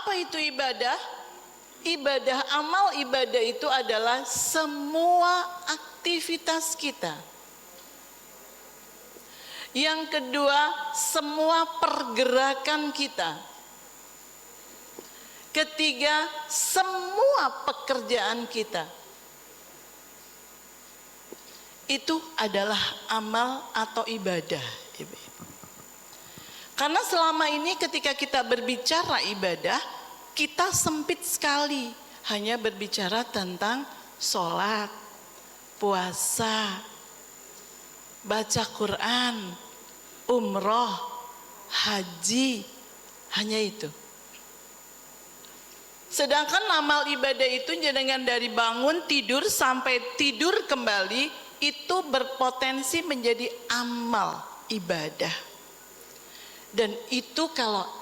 Apa itu ibadah? Ibadah, amal ibadah itu adalah semua aktivitas kita. Yang kedua, semua pergerakan kita. Ketiga, semua pekerjaan kita. Itu adalah amal atau ibadah, ibu-ibu. Karena selama ini ketika kita berbicara ibadah, kita sempit sekali, hanya berbicara tentang sholat, puasa, baca Quran, umroh, haji, hanya itu. Sedangkan amal ibadah itu jenengan dari bangun tidur sampai tidur kembali itu berpotensi menjadi amal ibadah. Dan itu kalau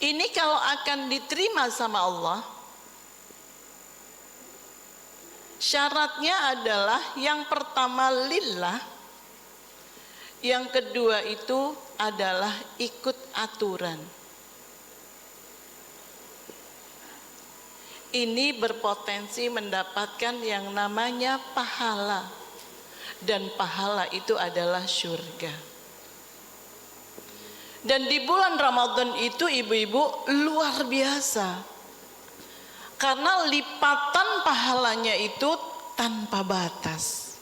ini kalau akan diterima sama Allah, syaratnya adalah yang pertama lillah, yang kedua itu adalah ikut aturan. Ini berpotensi mendapatkan yang namanya pahala. Dan pahala itu adalah surga. Dan di bulan Ramadan itu ibu-ibu luar biasa. Karena lipatan pahalanya itu tanpa batas.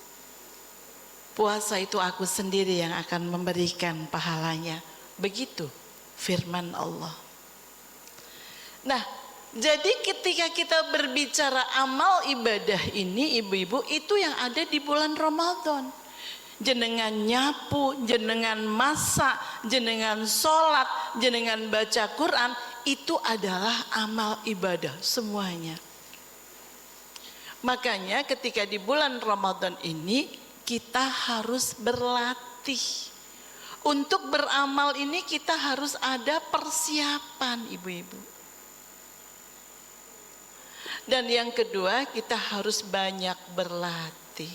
Puasa itu aku sendiri yang akan memberikan pahalanya. Begitu firman Allah. Nah, jadi ketika kita berbicara amal ibadah ini ibu-ibu, itu yang ada di bulan Ramadan. Jenengan nyapu, jenengan masak, jenengan sholat, jenengan baca Quran, itu adalah amal ibadah semuanya. Makanya ketika di bulan Ramadan ini kita harus berlatih. Untuk beramal ini kita harus ada persiapan ibu-ibu. Dan yang kedua, kita harus banyak berlatih.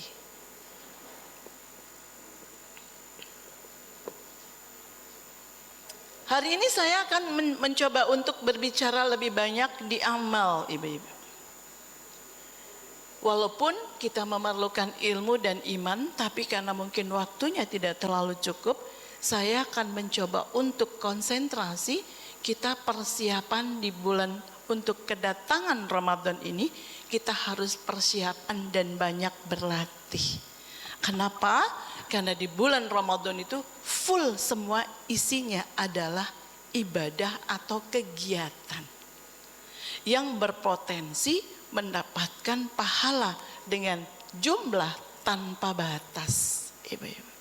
Hari ini saya akan mencoba untuk berbicara lebih banyak di amal, ibu-ibu. Walaupun kita memerlukan ilmu dan iman, tapi karena mungkin waktunya tidak terlalu cukup, saya akan mencoba untuk konsentrasi kita persiapan di bulan untuk kedatangan Ramadan ini. Kita harus persiapan dan banyak berlatih. Kenapa? Karena di bulan Ramadan itu full semua isinya adalah ibadah atau kegiatan yang berpotensi mendapatkan pahala dengan jumlah tanpa batas. Ibu-ibu,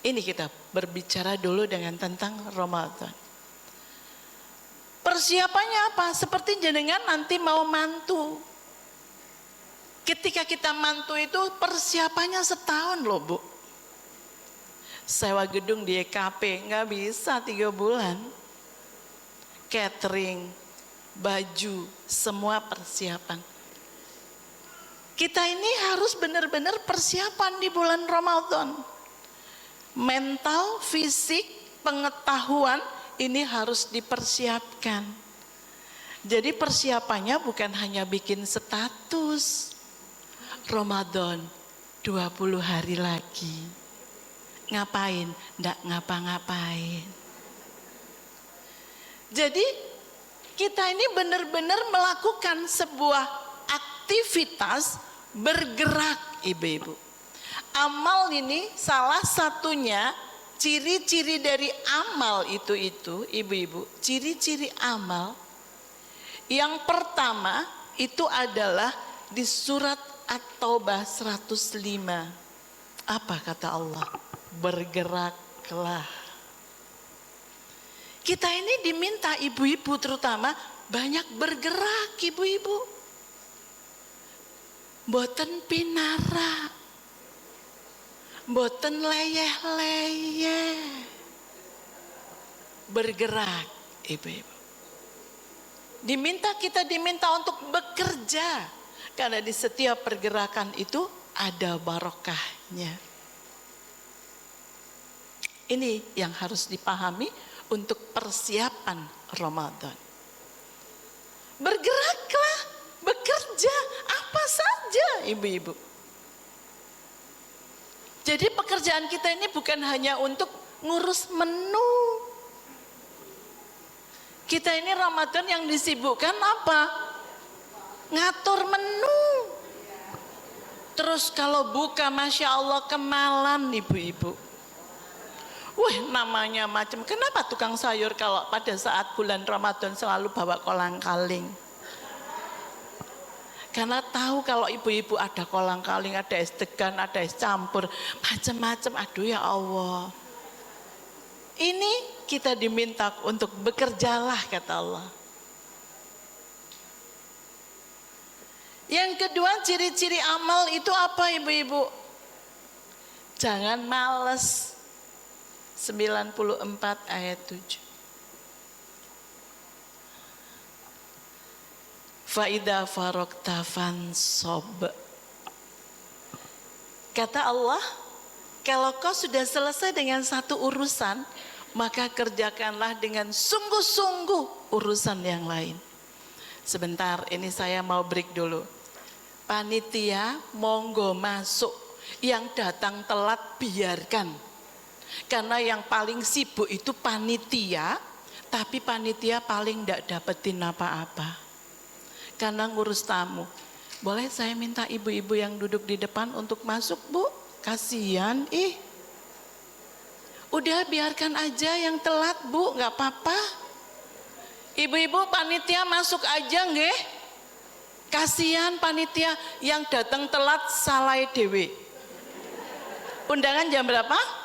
ini kita berbicara dulu dengan tentang Ramadan. Persiapannya apa? Seperti jenengan nanti mau mantu. Ketika kita mantu itu persiapannya setahun loh bu. Sewa gedung di EKP nggak bisa 3 bulan. Catering, baju, semua persiapan. Kita ini harus benar-benar persiapan di bulan Ramadan. Mental, fisik, pengetahuan ini harus dipersiapkan. Jadi persiapannya bukan hanya bikin status Ramadan 20 hari lagi. Ngapain? Nggak ngapa-ngapain. Jadi kita ini benar-benar melakukan sebuah aktivitas bergerak ibu-ibu. Amal ini salah satunya. Ciri-ciri dari amal itu ibu-ibu, ciri-ciri amal yang pertama itu adalah di surat At-Taubah 105. Apa kata Allah? Bergeraklah. Kita ini diminta ibu-ibu terutama banyak bergerak ibu-ibu. Boten pinara. Boten leyeh-leyeh. Bergerak ibu-ibu. Kita diminta untuk bekerja. Karena di setiap pergerakan itu ada barokahnya. Ini yang harus dipahami untuk persiapan Ramadan. Bergeraklah, bekerja apa saja ibu-ibu. Jadi pekerjaan kita ini bukan hanya untuk ngurus menu. Kita ini Ramadan yang disibukkan apa? Ngatur menu. Terus kalau buka Masya Allah kemalan ibu-ibu. Wah namanya macam, kenapa tukang sayur kalau pada saat bulan Ramadan selalu bawa kolang-kaling? Karena tahu kalau ibu-ibu ada kolang-kaling, ada es degan, ada es campur, macam-macam. Aduh ya Allah. Ini kita diminta untuk bekerjalah kata Allah. Yang kedua ciri-ciri amal itu apa ibu-ibu? Jangan malas. 94 ayat 7. Faida farokta fansob. Kata Allah, kalau kau sudah selesai dengan satu urusan, maka kerjakanlah dengan sungguh-sungguh urusan yang lain. Sebentar, ini saya mau break dulu. Panitia, monggo masuk. Yang datang telat biarkan. Karena yang paling sibuk itu panitia, tapi panitia paling tidak dapetin apa-apa. Karena ngurus tamu. Boleh saya minta ibu-ibu yang duduk di depan untuk masuk, Bu? Kasihan, Udah biarkan aja yang telat, Bu, nggak apa-apa. Ibu-ibu panitia masuk aja, nggih. Kasihan panitia yang datang telat salai dewe. Undangan jam berapa?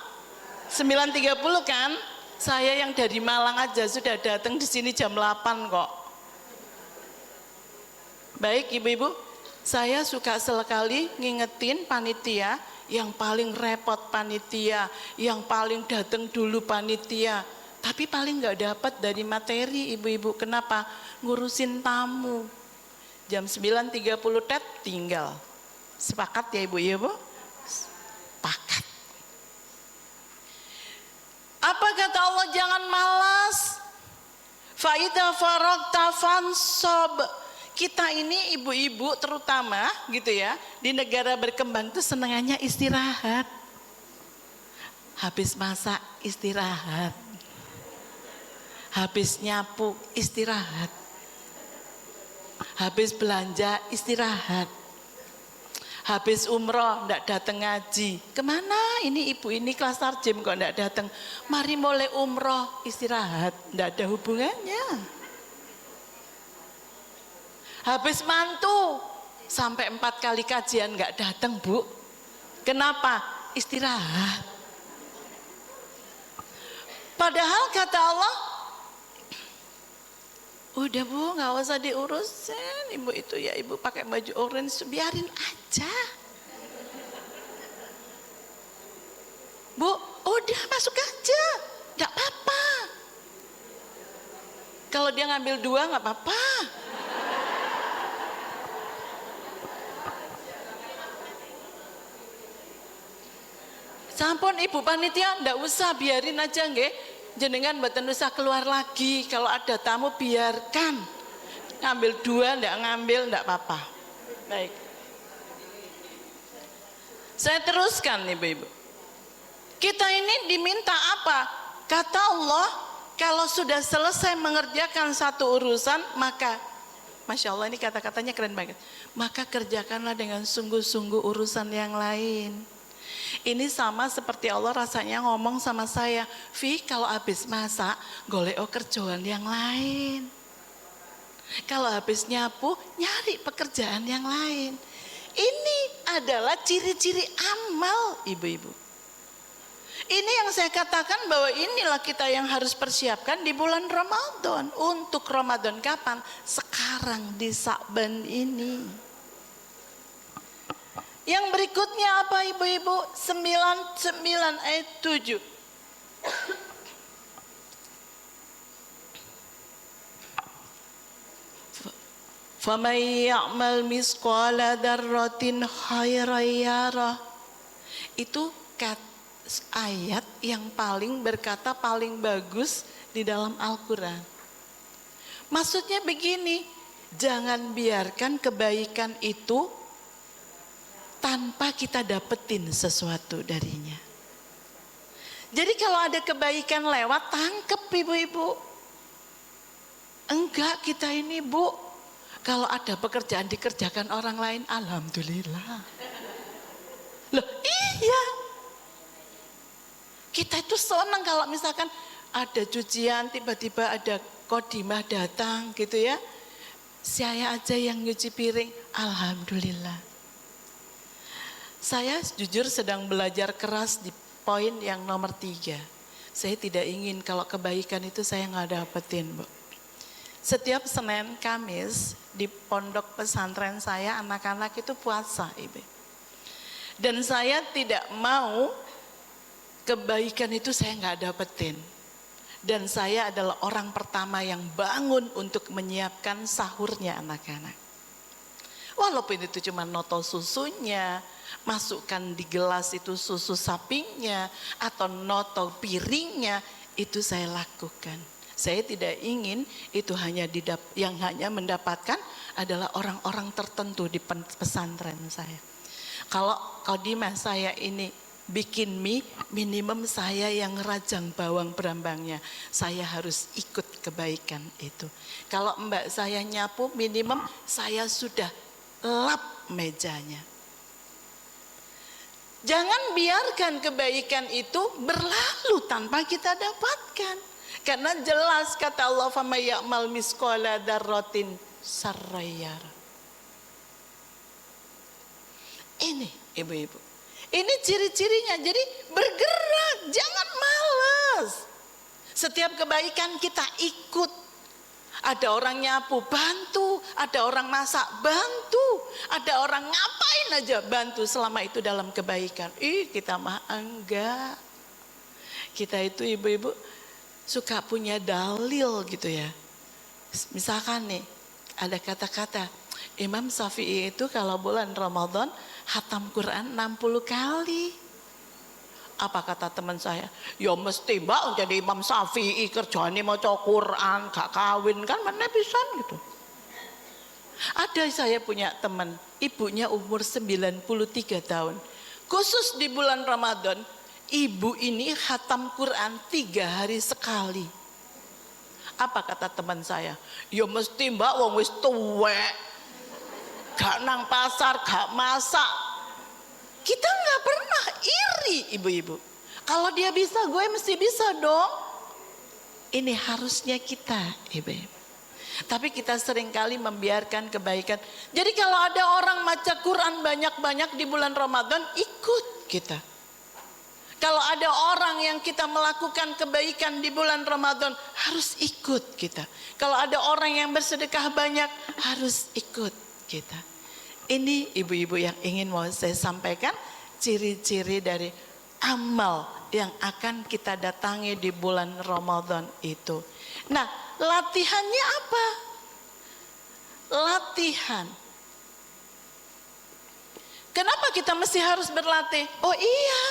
9.30 kan? Saya yang dari Malang aja sudah datang di sini jam 8 kok. Baik ibu-ibu, saya suka sekali ngingetin panitia, yang paling repot panitia, yang paling datang dulu panitia, tapi paling nggak dapat dari materi ibu-ibu. Kenapa? Ngurusin tamu. Jam 9.30 tinggal. Sepakat ya ibu-ibu? Sepakat. Apa kata Allah? Jangan malas. Faida faragta fansob. Kita ini ibu-ibu terutama gitu ya, di negara berkembang itu senangannya istirahat. Habis masak istirahat. Habis nyapu istirahat. Habis belanja istirahat. Habis umroh ndak datang ngaji. Kemana ini ibu ini kelas sarjem kok ndak datang? Mari mulai umroh istirahat, ndak ada hubungannya. Habis mantu sampai 4 kali kajian nggak datang, Bu. Kenapa? Istirahat. Padahal kata Allah, udah Bu, nggak usah diurusin ibu itu ya, ibu pakai baju orange, biarin aja. Bu, udah masuk aja, nggak apa-apa. Kalau dia ngambil 2 nggak apa-apa. Sampun ibu panitia, ndak usah, biarin aja nggih. Jenengan mboten usah keluar lagi, kalau ada tamu biarkan. Ngambil 2 ndak ngambil ndak apa-apa. Baik. Saya teruskan ibu-ibu. Kita ini diminta apa? Kata Allah, kalau sudah selesai mengerjakan satu urusan, maka Masya Allah ini kata-katanya keren banget. Maka kerjakanlah dengan sungguh-sungguh urusan yang lain. Ini sama seperti Allah rasanya ngomong sama saya, Vi, kalau habis masak golek kerjaan yang lain. Kalau habis nyapu nyari pekerjaan yang lain. Ini adalah ciri-ciri amal ibu-ibu. Ini yang saya katakan bahwa inilah kita yang harus persiapkan di bulan Ramadan. Untuk Ramadan kapan? Sekarang di Sa'ban ini. Yang berikutnya apa ibu-ibu? 99 ayat 7. فَمَنْ يَعْمَلْ مِثْقَالَ ذَرَّةٍ خَيْرًا يَرَهُ. Itu ayat yang paling berkata paling bagus di dalam Al-Quran. Maksudnya begini, jangan biarkan kebaikan itu tanpa kita dapetin sesuatu darinya. Jadi kalau ada kebaikan lewat, tangkep ibu-ibu. Enggak, kita ini Bu, kalau ada pekerjaan dikerjakan orang lain, alhamdulillah. Loh iya. Kita itu senang kalau misalkan ada cucian, tiba-tiba ada kodimah datang gitu ya. Saya aja yang nyuci piring, alhamdulillah. Saya jujur sedang belajar keras di poin yang nomor 3. Saya tidak ingin kalau kebaikan itu saya nggak dapetin, Bu. Setiap Senin, Kamis di pondok pesantren saya anak-anak itu puasa, Ibu. Dan saya tidak mau kebaikan itu saya nggak dapetin. Dan saya adalah orang pertama yang bangun untuk menyiapkan sahurnya anak-anak. Walaupun itu cuma noto susunya, masukkan di gelas itu susu sapinya, atau noto piringnya, itu saya lakukan. Saya tidak ingin itu yang hanya mendapatkan adalah orang-orang tertentu di pesantren saya. Kalau kodimah saya ini bikin mie, minimum saya yang rajang bawang berambangnya. Saya harus ikut kebaikan itu. Kalau mbak saya nyapu, minimum saya sudah lap mejanya. Jangan biarkan kebaikan itu berlalu tanpa kita dapatkan. Karena jelas kata Allah, "Fama ya'mal misqala dzarratin sarrayar." Ini ibu-ibu. Ini ciri-cirinya. Jadi bergerak, jangan malas. Setiap kebaikan kita ikut. Ada orang nyapu, bantu. Ada orang masak, bantu. Ada orang ngapain aja, bantu selama itu dalam kebaikan. Kita mah enggak. Kita itu ibu-ibu suka punya dalil gitu ya. Misalkan nih, ada kata-kata, Imam Syafi'i itu kalau bulan Ramadan khatam Quran 60 kali. Apa kata teman saya? Ya mesti mbak jadi Imam Syafi'i kerjanya mau Quran, gak kawin kan mana bisa gitu. Ada saya punya teman, ibunya umur 93 tahun. Khusus di bulan Ramadan, ibu ini khatam Quran 3 hari sekali. Apa kata teman saya? Ya mesti mbak wong wis tuwek, gak nang pasar, gak masak. Kita nggak pernah iri ibu-ibu. Kalau dia bisa, gue mesti bisa dong. Ini harusnya kita ibu-ibu. Tapi kita seringkali membiarkan kebaikan. Jadi kalau ada orang baca Quran banyak-banyak di bulan Ramadan, ikut kita. Kalau ada orang yang kita melakukan kebaikan di bulan Ramadan, harus ikut kita. Kalau ada orang yang bersedekah banyak, harus ikut kita. Ini ibu-ibu yang ingin mau saya sampaikan, ciri-ciri dari amal yang akan kita datangi di bulan Ramadan itu. Nah, latihannya apa? Latihan. Kenapa kita mesti harus berlatih? Oh iya,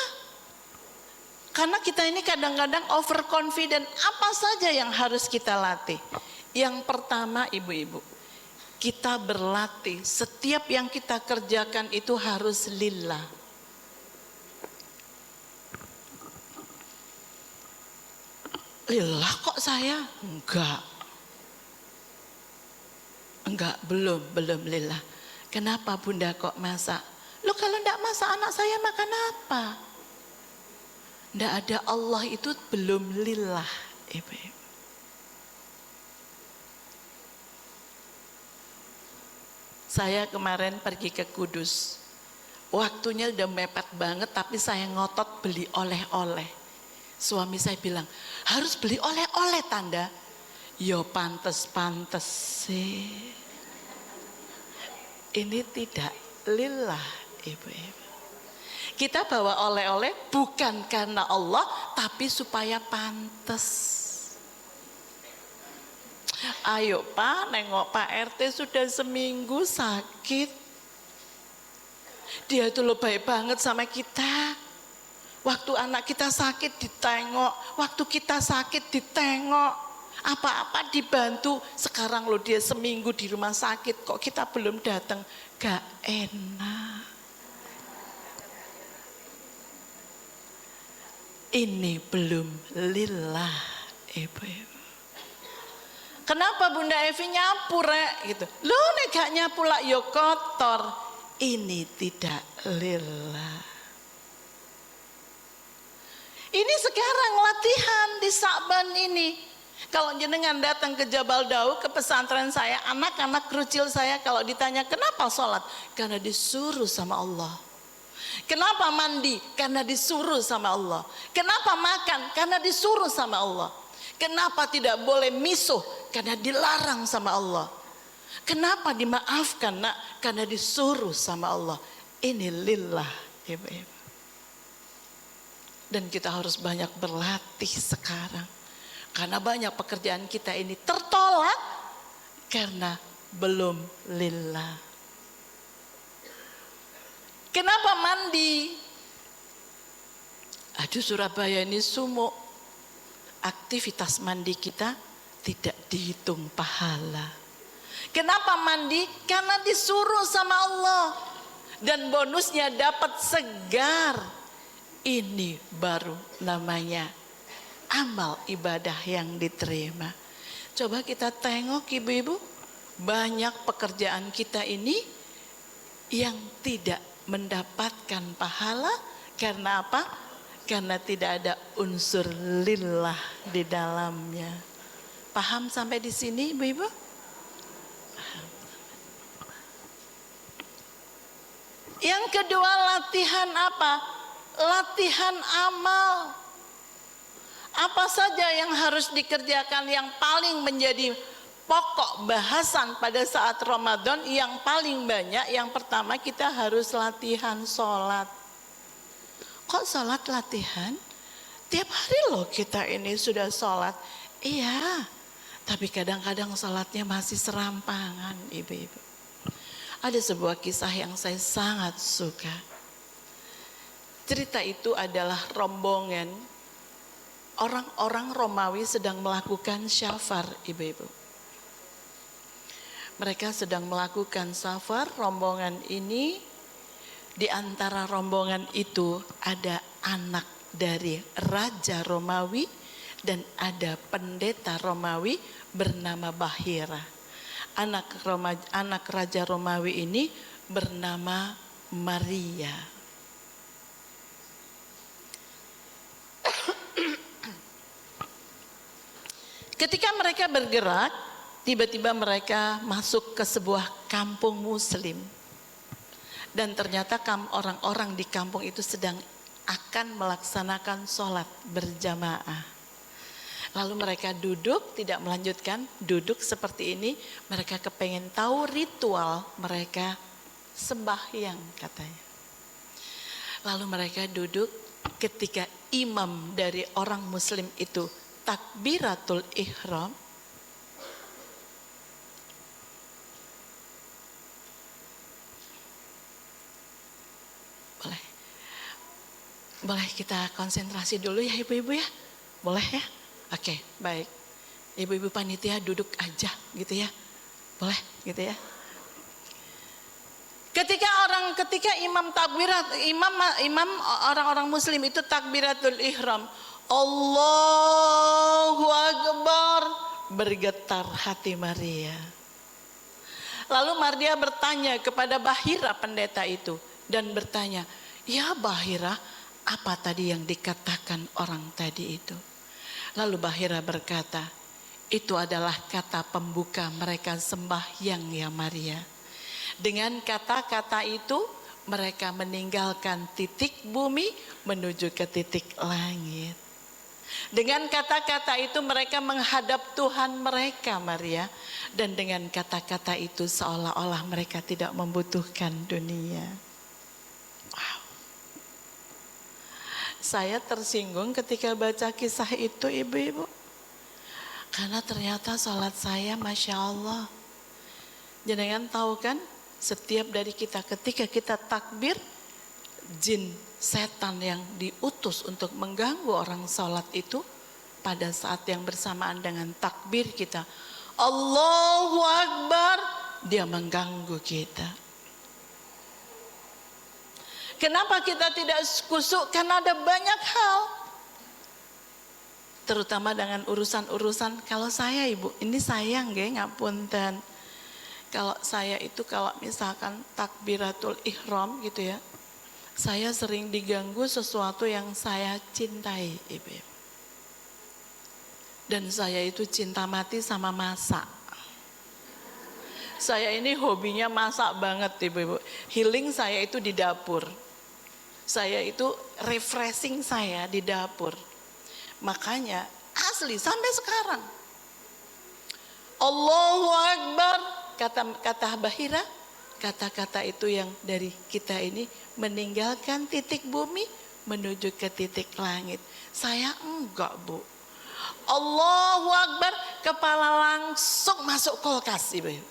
karena kita ini kadang-kadang overconfident. Apa saja yang harus kita latih? Yang pertama ibu-ibu, kita berlatih, setiap yang kita kerjakan itu harus lillah. Lillah kok saya? Enggak, belum lillah. Kenapa bunda kok masak? Loh kalau enggak masak anak saya makan apa? Enggak ada Allah itu belum lillah, ibu-ibu. Saya kemarin pergi ke Kudus. Waktunya udah mepet banget tapi saya ngotot beli oleh-oleh. Suami saya bilang, harus beli oleh-oleh Tanda. Yo pantes-pantes sih. Ini tidak lillah ibu-ibu. Kita bawa oleh-oleh bukan karena Allah tapi supaya pantes. Ayo Pak, nengok Pak RT sudah seminggu sakit. Dia tuh lo baik banget sama kita. Waktu anak kita sakit ditengok, waktu kita sakit ditengok, apa-apa dibantu. Sekarang loh dia seminggu di rumah sakit, kok kita belum datang, gak enak. Ini belum lillah, ibu-ibu. Kenapa Bunda Evi nyapu rek gitu? Lo nek gak nyapu lah yo kotor. Ini tidak lillah. Ini sekarang latihan di Sa'ban ini. Kalau jenengan datang ke Jabal Daud, ke pesantren saya, anak-anak kecil saya kalau ditanya kenapa sholat? Karena disuruh sama Allah. Kenapa mandi? Karena disuruh sama Allah. Kenapa makan? Karena disuruh sama Allah. Kenapa tidak boleh misuh? Karena dilarang sama Allah. Kenapa dimaafkan nak? Karena disuruh sama Allah. Ini lillah, ibu-ibu. Dan kita harus banyak berlatih sekarang. Karena banyak pekerjaan kita ini tertolak karena belum lillah. Kenapa mandi? Aduh, Surabaya ini sumuk. Aktivitas mandi kita tidak dihitung pahala. Kenapa mandi? Karena disuruh sama Allah. Dan bonusnya dapat segar. Ini baru namanya amal ibadah yang diterima. Coba kita tengok ibu-ibu, banyak pekerjaan kita ini yang tidak mendapatkan pahala. Karena apa? Karena tidak ada unsur lillah di dalamnya. Paham sampai di sini ibu-ibu? Yang kedua, latihan apa? Latihan amal. Apa saja yang harus dikerjakan yang paling menjadi pokok bahasan pada saat Ramadan yang paling banyak? Yang pertama, kita harus latihan sholat. Kok sholat latihan? Tiap hari loh kita ini sudah sholat. Iya, tapi kadang-kadang sholatnya masih serampangan ibu-ibu. Ada sebuah kisah yang saya sangat suka. Cerita itu adalah rombongan orang-orang Romawi sedang melakukan syafar, ibu-ibu. Mereka sedang melakukan syafar, rombongan ini, di antara rombongan itu ada anak dari Raja Romawi dan ada pendeta Romawi bernama Bahira. Anak Raja Romawi ini bernama Maria. Ketika mereka bergerak, tiba-tiba mereka masuk ke sebuah kampung muslim. Dan ternyata orang-orang di kampung itu sedang akan melaksanakan sholat berjamaah. Lalu mereka duduk, tidak melanjutkan, duduk seperti ini. Mereka kepengen tahu ritual mereka sembahyang katanya. Lalu mereka duduk ketika imam dari orang muslim itu takbiratul ihram. Boleh kita konsentrasi dulu ya ibu-ibu ya? Boleh ya? Oke, baik. Ibu-ibu panitia duduk aja gitu ya. Boleh gitu ya. Ketika imam takbirat, imam orang-orang muslim itu takbiratul ihram. Allahu Akbar, bergetar hati Maria. Lalu Maria bertanya kepada Bahira pendeta itu dan bertanya, "Ya Bahira, apa tadi yang dikatakan orang tadi itu?" Lalu Bahira berkata, "Itu adalah kata pembuka mereka sembahyang ya Maria. Dengan kata-kata itu mereka meninggalkan titik bumi menuju ke titik langit. Dengan kata-kata itu mereka menghadap Tuhan mereka Maria. Dan dengan kata-kata itu seolah-olah mereka tidak membutuhkan dunia." Wow. Saya tersinggung ketika baca kisah itu ibu-ibu. Karena ternyata sholat saya Masya Allah. Jenengan tahu kan, setiap dari kita ketika kita takbir, jin setan yang diutus untuk mengganggu orang sholat itu pada saat yang bersamaan dengan takbir kita Allahu Akbar, dia mengganggu kita. Kenapa kita tidak khusyuk? Karena ada banyak hal, terutama dengan urusan-urusan. Kalau saya ibu, ini sayang nggih, ngapunten. Kalau saya itu kalau misalkan takbiratul ihram gitu ya, saya sering diganggu sesuatu yang saya cintai, ibu. Dan saya itu cinta mati sama masak. Saya ini hobinya masak banget, ibu-ibu. Healing saya itu di dapur. Saya itu refreshing saya di dapur. Makanya asli sampai sekarang Allahu Akbar, kata Bahira, kata-kata itu yang dari kita ini meninggalkan titik bumi menuju ke titik langit. Saya enggak, Bu. Allahu Akbar, kepala langsung masuk kulkas, Ibu.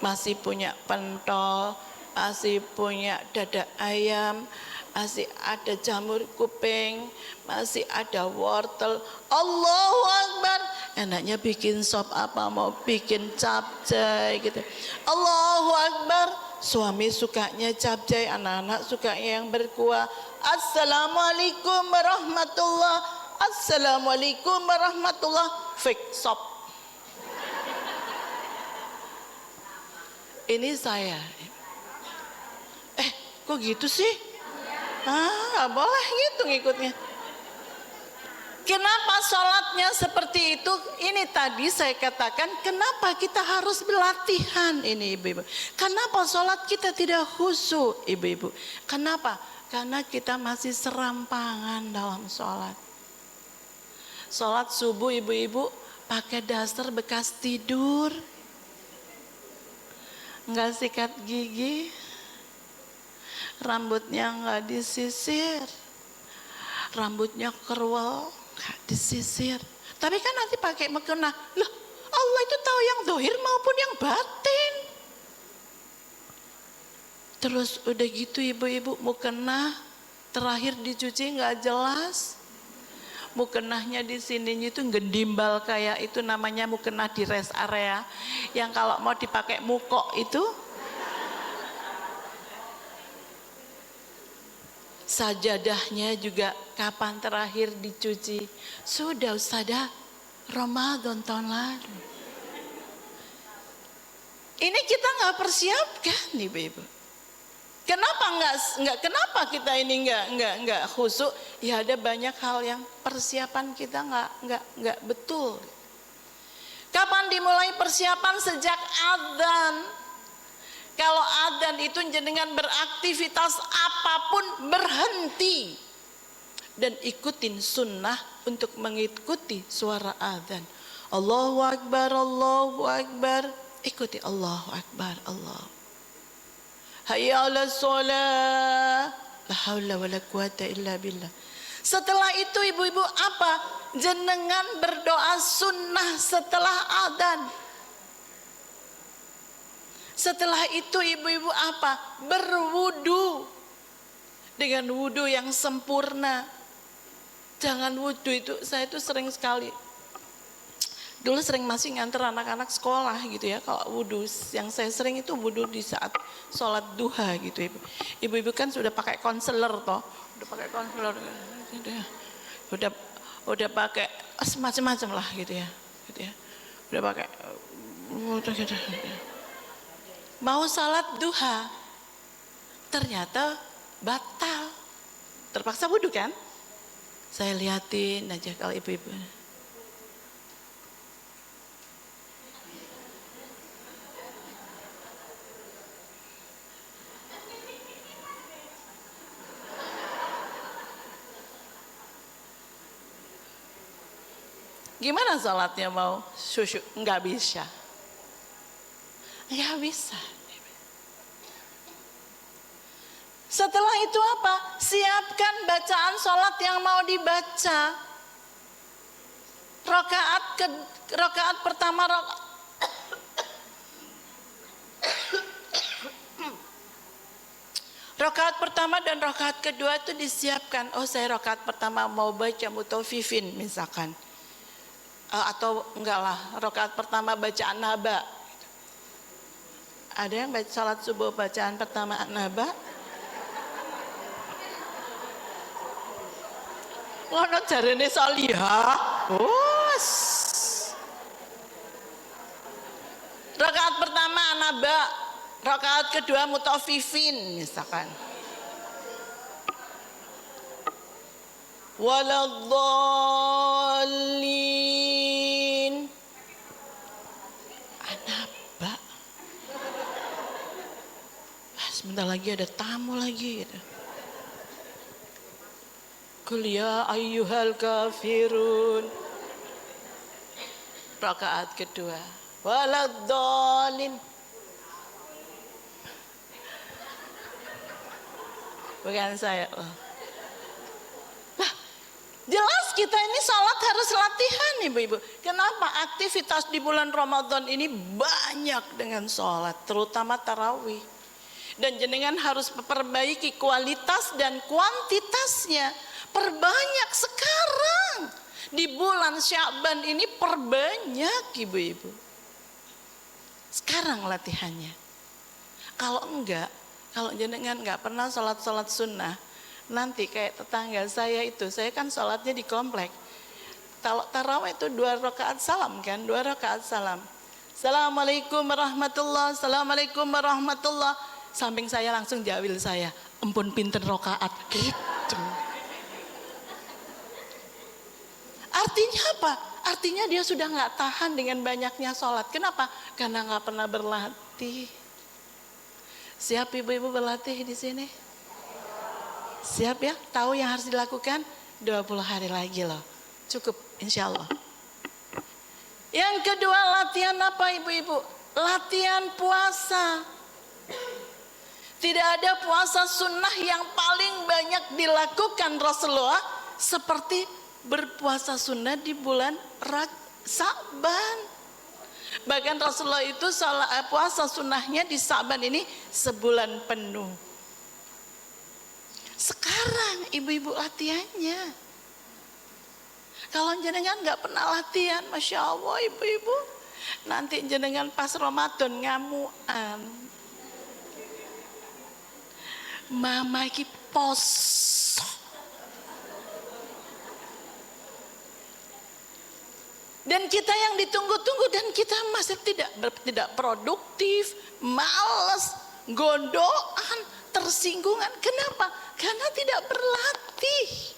Masih punya pentol, masih punya dada ayam, masih ada jamur kuping, masih ada wortel. Allahu Akbar. Enaknya bikin sop apa, mau bikin capcay gitu. Allahu Akbar. Suami sukanya capcay, anak-anak sukanya yang berkuah. Assalamualaikum warahmatullah. Assalamualaikum warahmatullah. Fake sop. Ini saya. Kok gitu sih? Gak boleh gitu ngikutnya. Kenapa sholatnya seperti itu? Ini tadi saya katakan, kenapa kita harus berlatihan ini ibu-ibu. Kenapa sholat kita tidak khusyuk ibu-ibu? Kenapa? Karena kita masih serampangan dalam sholat. Sholat subuh ibu-ibu pakai daster bekas tidur. Enggak sikat gigi. Rambutnya enggak disisir. Rambutnya kerwel, enggak disisir. Tapi kan nanti pakai mukena. Loh, Allah itu tahu yang zahir maupun yang batin. Terus udah gitu ibu-ibu mukena terakhir dicuci enggak jelas. Mukenahnya di sininya itu gendimbal kayak itu namanya mukenah di rest area yang kalau mau dipakai mukok itu. Sajadahnya juga kapan terakhir dicuci? Sudah Ustazah, Ramadan tahun lalu. Ini kita nggak persiapkan nih ibu. Kenapa kenapa kita ini nggak khusyuk? Ya ada banyak hal yang persiapan kita nggak betul. Kapan dimulai persiapan? Sejak adzan. Kalau adzan itu jenengan beraktivitas apapun berhenti dan ikutin sunnah untuk mengikuti suara adzan. Allahu Akbar, Allahu Akbar. Ikuti Allahu Akbar, Allah. Hayya 'alas shalah. La haula wala quwata illa billah. Setelah itu ibu-ibu apa? Jenengan berdoa sunnah setelah adzan. Setelah itu ibu-ibu apa? Berwudu. Dengan wudu yang sempurna. Jangan wudu itu, saya itu sering sekali. Dulu sering masih nganter anak-anak sekolah gitu ya. Kalau wudu, yang saya sering itu wudu di saat sholat duha gitu ibu. Ibu-ibu kan sudah pakai konselor toh. Udah pakai konselor gitu ya. Udah pakai macam-macam lah gitu ya. Gitu ya. Udah pakai gitu. Mau salat duha ternyata batal, terpaksa wudu kan. Saya liatin aja kalau ibu-ibu gimana salatnya mau syusyuk, nggak bisa. Nggak bisa. Setelah itu apa? Siapkan bacaan sholat yang mau dibaca. Rakaat pertama Rakaat pertama dan rakaat kedua itu disiapkan. Oh, saya rakaat pertama mau baca mutawwifin misalkan. Atau enggak lah, rakaat pertama baca an-naba. Ada yang baca salat subuh bacaan pertama an-naba? Ngono jarene Solihah. Rakaat pertama an-naba, rakaat kedua mutawwifin misalkan. Waladhdallin. An-naba. Sebentar lagi ada tamu lagi gitu. Qul ya ayyuhal kafirun. Rakaat kedua. Waladhdallin. Bukan saya. Lah, jelas kita ini sholat harus latihan ibu-ibu. Kenapa? Aktivitas di bulan Ramadan ini banyak dengan sholat, terutama tarawih. Dan jenengan harus memperbaiki kualitas dan kuantitasnya. Perbanyak sekarang. Di bulan Sya'ban ini perbanyak ibu-ibu. Sekarang latihannya. Kalau enggak, kalau jenengan enggak pernah sholat-sholat sunnah, nanti kayak tetangga saya itu, saya kan sholatnya di komplek. Kalau tarawih itu 2 rakaat salam kan, 2 rakaat salam. Assalamualaikum warahmatullah, assalamualaikum warahmatullah. Samping saya langsung jawil saya, empun pinten rakaat gitu. Artinya apa? Artinya dia sudah nggak tahan dengan banyaknya sholat. Kenapa? Karena nggak pernah berlatih. Siap ibu-ibu berlatih di sini? Siap ya? Tahu yang harus dilakukan? 20 hari lagi loh. Cukup insya Allah. Yang kedua latihan apa ibu-ibu? Latihan puasa. Tidak ada puasa sunnah yang paling banyak dilakukan Rasulullah seperti berpuasa sunnah di bulan Sa'ban. Bahkan Rasulullah itu puasa sunnahnya di Sa'ban ini sebulan penuh. Sekarang ibu-ibu latihannya. Kalau jenengan nggak pernah latihan, Masya Allah ibu-ibu, nanti jenengan pas Ramadan ngamuan. Mama iki poso. Dan kita yang ditunggu-tunggu dan kita masih tidak produktif, malas, gondokan, tersinggungan. Kenapa? Karena tidak berlatih.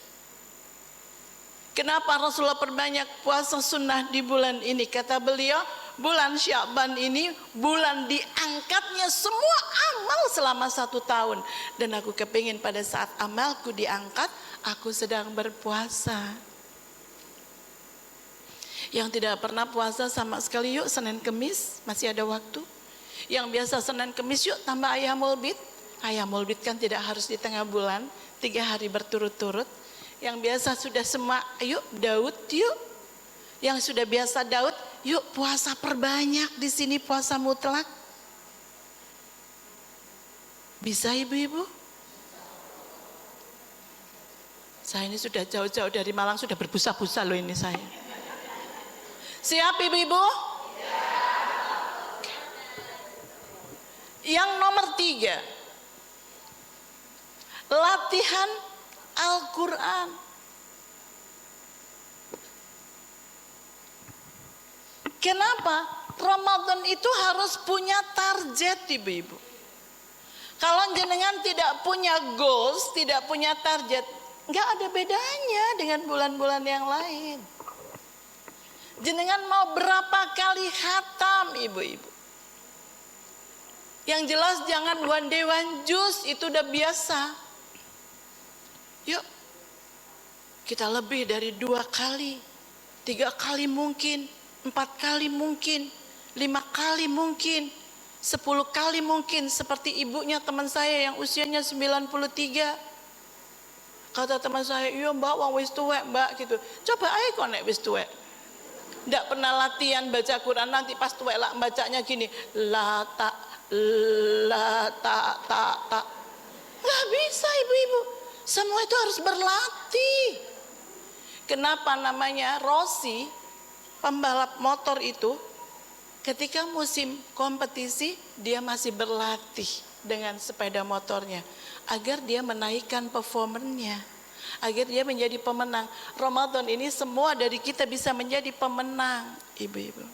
Kenapa Rasulullah perbanyak puasa sunnah di bulan ini? Kata beliau, bulan Sya'ban ini bulan diangkatnya semua amal selama 1 tahun. Dan aku kepingin pada saat amalku diangkat, aku sedang berpuasa. Yang tidak pernah puasa sama sekali, yuk Senin Kemis masih ada waktu. Yang biasa Senin Kemis, yuk tambah Ayyamul Bid. Ayyamul Bid kan tidak harus di tengah bulan, 3 hari berturut-turut. Yang biasa sudah semua, yuk Daud yuk. Yang sudah biasa Daud, yuk puasa perbanyak di sini, puasa mutlak. Bisa ibu-ibu? Saya ini sudah jauh-jauh dari Malang, sudah berbusa-busa loh ini saya. Siap ibu-ibu? Yang nomor 3, latihan Al-Quran. Kenapa? Ramadan itu harus punya target ibu-ibu. Kalau jenengan tidak punya goals, tidak punya target, nggak ada bedanya dengan bulan-bulan yang lain. Jenengan mau berapa kali khatam ibu-ibu? Yang jelas jangan one day one juice, itu udah biasa. Yuk, kita lebih dari 2 kali, 3 kali mungkin, 4 kali mungkin, 5 kali mungkin, 10 kali mungkin. Seperti ibunya teman saya yang usianya 93. Kata teman saya, iya mbak, wong wis tuwek mbak gitu. Coba aja kok nek wis tuwek. Nggak pernah latihan baca Quran, nanti pas tuwek lah bacanya gini, la ta. Nggak bisa ibu-ibu. Semua itu harus berlatih. Kenapa namanya Rossi, pembalap motor itu, ketika musim kompetisi dia masih berlatih dengan sepeda motornya agar dia menaikkan performanya, agar dia menjadi pemenang. Ramadan ini semua dari kita bisa menjadi pemenang, ibu-ibu.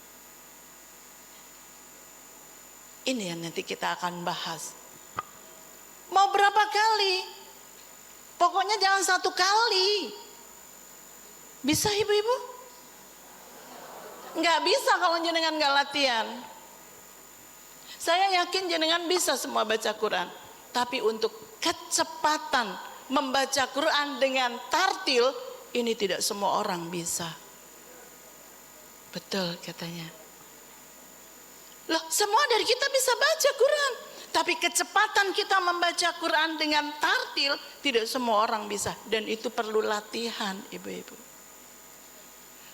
Ini yang nanti kita akan bahas. Mau berapa kali? Pokoknya jangan satu kali. Bisa ibu-ibu? Nggak bisa kalau jenengan nggak latihan. Saya yakin jenengan bisa semua baca Quran. Tapi untuk kecepatan membaca Quran dengan tartil, ini tidak semua orang bisa. Betul katanya. Loh, semua dari kita bisa baca Quran. Tapi kecepatan kita membaca Quran dengan tartil, tidak semua orang bisa. Dan itu perlu latihan, ibu-ibu.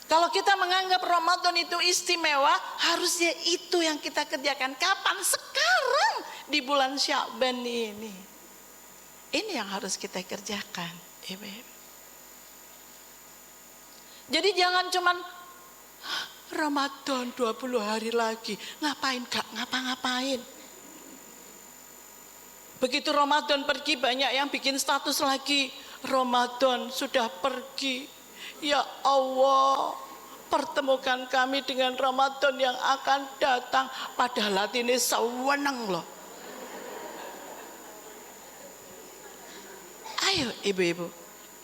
Kalau kita menganggap Ramadan itu istimewa, harusnya itu yang kita kerjakan. Kapan? Sekarang di bulan Sya'ban ini. Ini yang harus kita kerjakan, ibu-ibu. Jadi jangan cuman Ramadan 20 hari lagi, ngapain gak ngapa-ngapain. Begitu Ramadan pergi, banyak yang bikin status lagi, Ramadan sudah pergi. Ya Allah, pertemukan kami dengan Ramadan yang akan datang. Padahal hati ini sewenang loh. Ayo ibu-ibu,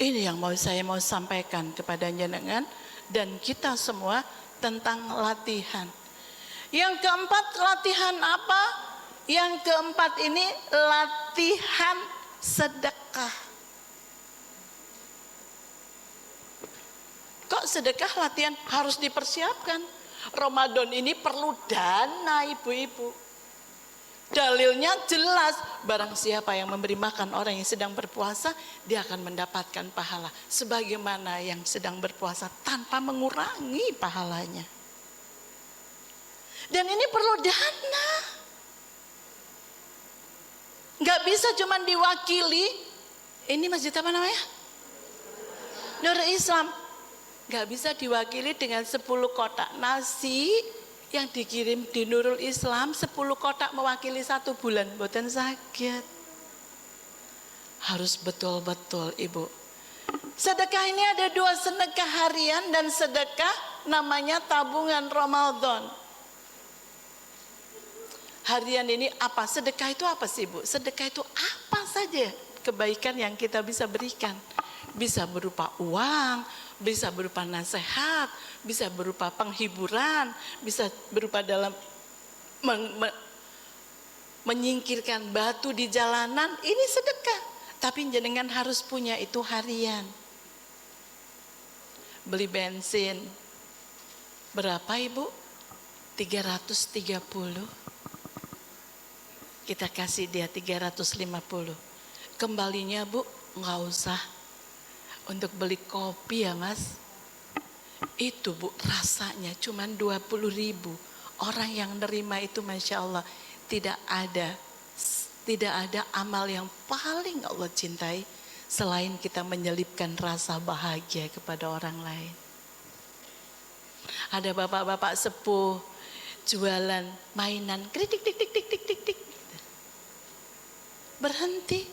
ini yang saya mau sampaikan kepada jenengan dan kita semua tentang latihan. Yang keempat, latihan apa? Yang keempat ini latihan sedekah. Kok sedekah latihan harus dipersiapkan? Ramadan ini perlu dana ibu-ibu. Dalilnya jelas, barang siapa yang memberi makan orang yang sedang berpuasa, dia akan mendapatkan pahala. Sebagaimana yang sedang berpuasa tanpa mengurangi pahalanya. Dan ini perlu dana. Gak bisa cuma diwakili. Ini masjid apa namanya? Nur Islam. Gak bisa diwakili dengan 10 kotak nasi yang dikirim di Nurul Islam, 10 kotak mewakili 1 bulan, mboten sakit. Harus betul-betul ibu. Sedekah ini ada 2, sedekah harian dan sedekah namanya tabungan Ramadan. Harian ini apa? Sedekah itu apa sih ibu? Sedekah itu apa saja kebaikan yang kita bisa berikan. Bisa berupa uang, bisa berupa nasihat, bisa berupa penghiburan, bisa berupa dalam menyingkirkan batu di jalanan. Ini sedekah. Tapi jenengan harus punya itu harian. Beli bensin berapa ibu? 330. Kita kasih dia 350. Kembalinya bu, nggak usah. Untuk beli kopi ya mas, itu bu rasanya cuman 20.000. Orang yang nerima itu Masya Allah, tidak ada amal yang paling Allah cintai selain kita menyelipkan rasa bahagia kepada orang lain. Ada bapak-bapak sepuh jualan mainan, kritik tik tik tik tik tik tik, berhenti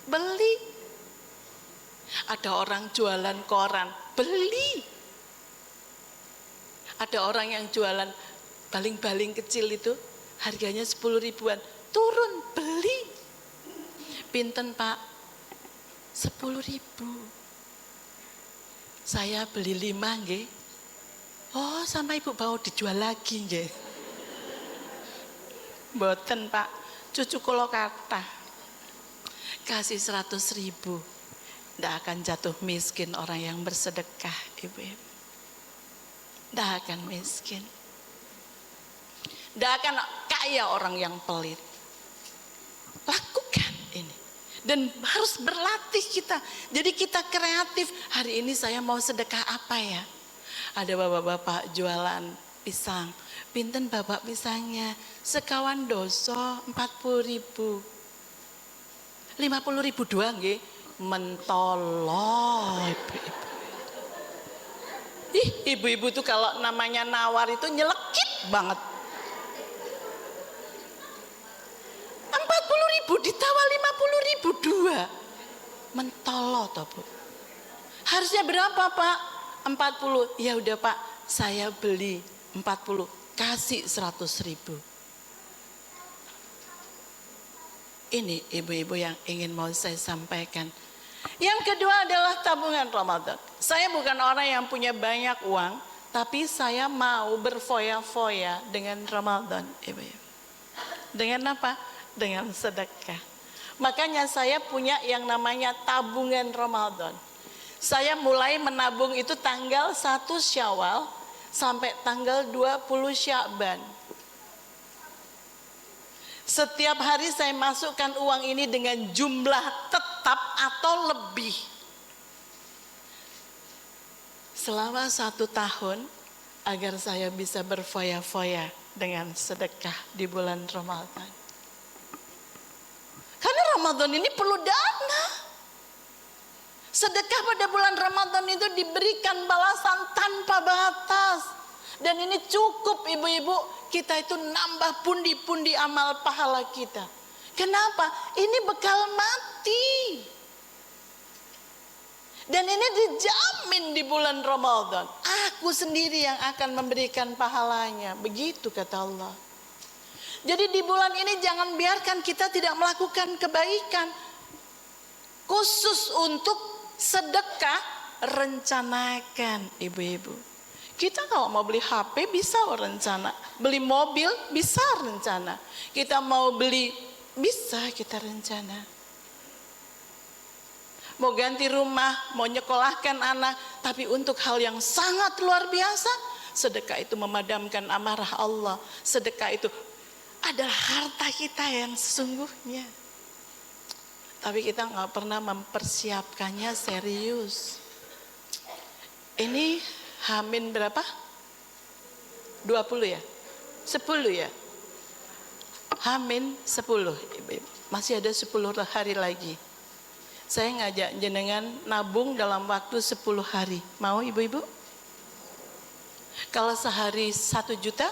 beli. Ada orang jualan koran, beli. Ada orang yang jualan baling-baling kecil itu, harganya 10 ribuan, turun, beli. Pinten pak? 10 ribu. Saya beli 5 nggih. Oh sama ibu mau dijual lagi nggih. Mboten pak, cucu kula kathah. Kasih 100 ribu. Tidak akan jatuh miskin orang yang bersedekah, ibu-ibu. Tidak akan miskin. Tidak akan kaya orang yang pelit. Lakukan ini. Dan harus berlatih kita. Jadi kita kreatif. Hari ini saya mau sedekah apa ya? Ada bapak-bapak jualan pisang. Pinten bapak pisangnya? Sekawan doso 40 ribu. 50 50.000 doang nggih. Mentolo ibu-ibu. Ih, ibu-ibu tuh kalau namanya nawar itu nyelekit banget. 40.000 ditawar 50.000 dua. Mentolo toh Bu. Harusnya berapa Pak? 40. Ya udah Pak, saya beli 40, kasih 100.000. Ini ibu-ibu yang ingin mau saya sampaikan. Yang kedua adalah tabungan Ramadan. Saya bukan orang yang punya banyak uang, tapi saya mau berfoya-foya dengan Ramadan, ibu-ibu. Dengan apa? Dengan sedekah. Makanya saya punya yang namanya tabungan Ramadan. Saya mulai menabung itu tanggal 1 Syawal sampai tanggal 20 Sya'ban. Setiap hari saya masukkan uang ini dengan jumlah tetap atau lebih. Selama 1 tahun agar saya bisa berfoya-foya dengan sedekah di bulan Ramadan. Karena Ramadan ini perlu dana. Sedekah pada bulan Ramadan itu diberikan balasan tanpa batas. Dan ini cukup ibu-ibu, kita itu nambah pundi-pundi amal pahala kita. Kenapa? Ini bekal mati. Dan ini dijamin di bulan Ramadan. Aku sendiri yang akan memberikan pahalanya. Begitu kata Allah. Jadi di bulan ini jangan biarkan kita tidak melakukan kebaikan. Khusus untuk sedekah, rencanakan ibu-ibu. Kita kalau mau beli HP bisa rencana, beli mobil bisa rencana, kita mau beli bisa kita rencana, mau ganti rumah, mau nyekolahkan anak, tapi untuk hal yang sangat luar biasa, sedekah itu memadamkan amarah Allah. Sedekah itu adalah harta kita yang sesungguhnya, tapi kita nggak pernah mempersiapkannya serius. Ini Hamin berapa? 20 ya? 10 ya? Hamin 10. Masih ada 10 hari lagi. Saya ngajak jenengan nabung dalam waktu 10 hari. Mau ibu-ibu? Kalau sehari 1 juta?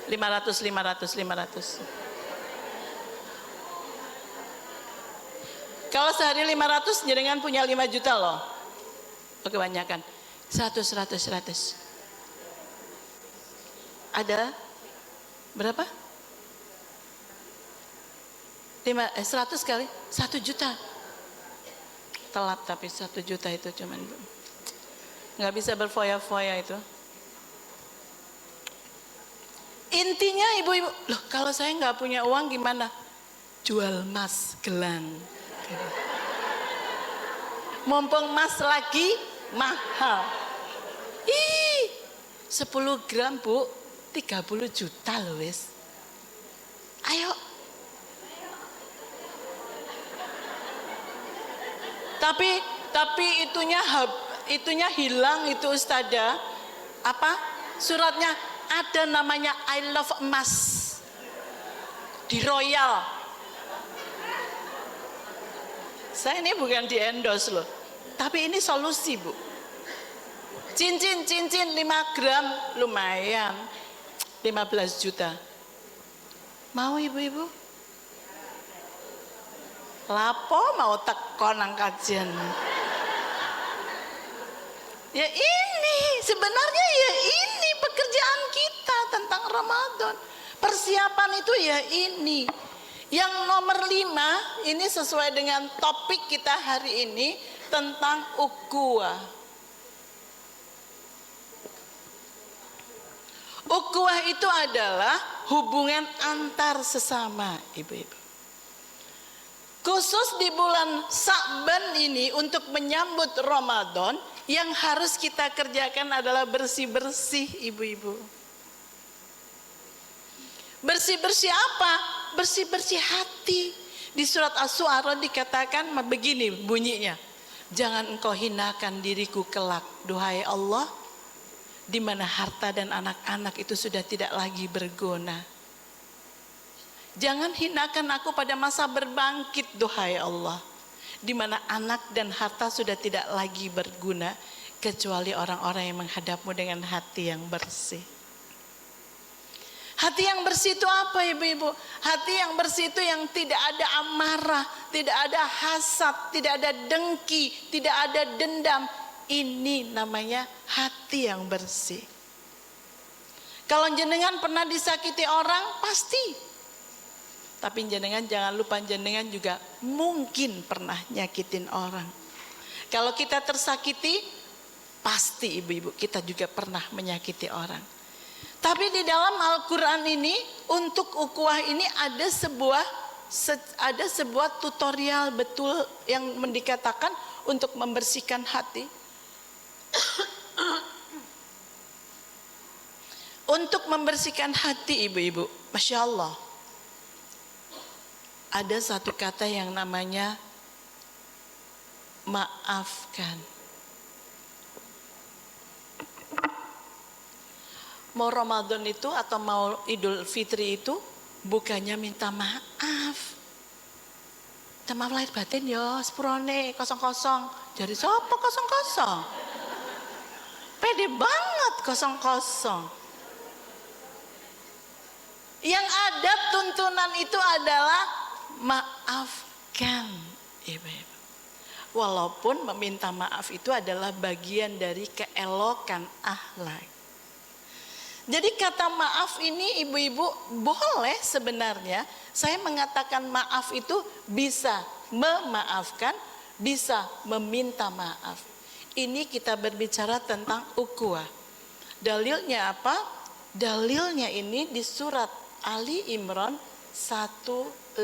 500. Kalau sehari 500, jenengan punya 5 juta loh. Kebanyakan. 100. Ada berapa? 100 kali 1 juta. Telat tapi 1 juta itu cuman nggak bisa berfoya-foya itu. Intinya ibu-ibu, loh kalau saya nggak punya uang gimana? Jual emas gelang. Mumpung emas lagi mahal. 10 gram Bu, 30 juta loh wis. Ayo. Tapi itunya hilang itu Ustazah. Apa? Suratnya ada namanya I love emas. Di Royal. Saya ini bukan di endorse loh, tapi ini solusi Bu. Cincin 5 gram lumayan, 15 juta. Mau ibu-ibu? Lapo mau teko nang kajian. Ya ini sebenarnya ya ini pekerjaan kita tentang Ramadan. Persiapan itu ya ini. Yang nomor 5 ini sesuai dengan topik kita hari ini tentang ukhuwah. Ukhuwah itu adalah hubungan antar sesama ibu-ibu. Khusus di bulan Sya'ban ini untuk menyambut Ramadan, yang harus kita kerjakan adalah bersih-bersih ibu-ibu. Bersih-bersih apa? Bersih-bersih hati. Di surat Asy-Syu'ara dikatakan begini bunyinya. Jangan engkau hinakan diriku kelak, duhai Allah, di mana harta dan anak-anak itu sudah tidak lagi berguna. Jangan hinakan aku pada masa berbangkit, duhai Allah, di mana anak dan harta sudah tidak lagi berguna kecuali orang-orang yang menghadapmu dengan hati yang bersih. Hati yang bersih itu apa, ibu-ibu? Hati yang bersih itu yang tidak ada amarah, tidak ada hasad, tidak ada dengki, tidak ada dendam. Ini namanya hati yang bersih. Kalau jenengan pernah disakiti orang, pasti. Tapi jenengan jangan lupa, jenengan juga mungkin pernah nyakitin orang. Kalau kita tersakiti, pasti ibu-ibu kita juga pernah menyakiti orang. Tapi di dalam Al-Quran ini, untuk ukhuwah ini ada sebuah tutorial betul yang dikatakan untuk membersihkan hati. Untuk membersihkan hati, ibu-ibu, Masya Allah, ada satu kata yang namanya maafkan. Mau Ramadan itu atau mau Idul Fitri itu bukannya minta maaf. Minta maaf lahir batin ya, sepurone kosong-kosong. Jadi siapa kosong-kosong? Pede banget kosong-kosong. Yang ada tuntunan itu adalah maafkan, ibu-ibu. Walaupun meminta maaf itu adalah bagian dari keelokan akhlak. Jadi kata maaf ini ibu-ibu boleh sebenarnya. Saya mengatakan maaf itu bisa memaafkan, bisa meminta maaf. Ini kita berbicara tentang ukhuwah. Dalilnya apa? Dalilnya ini di surat Ali Imran 159.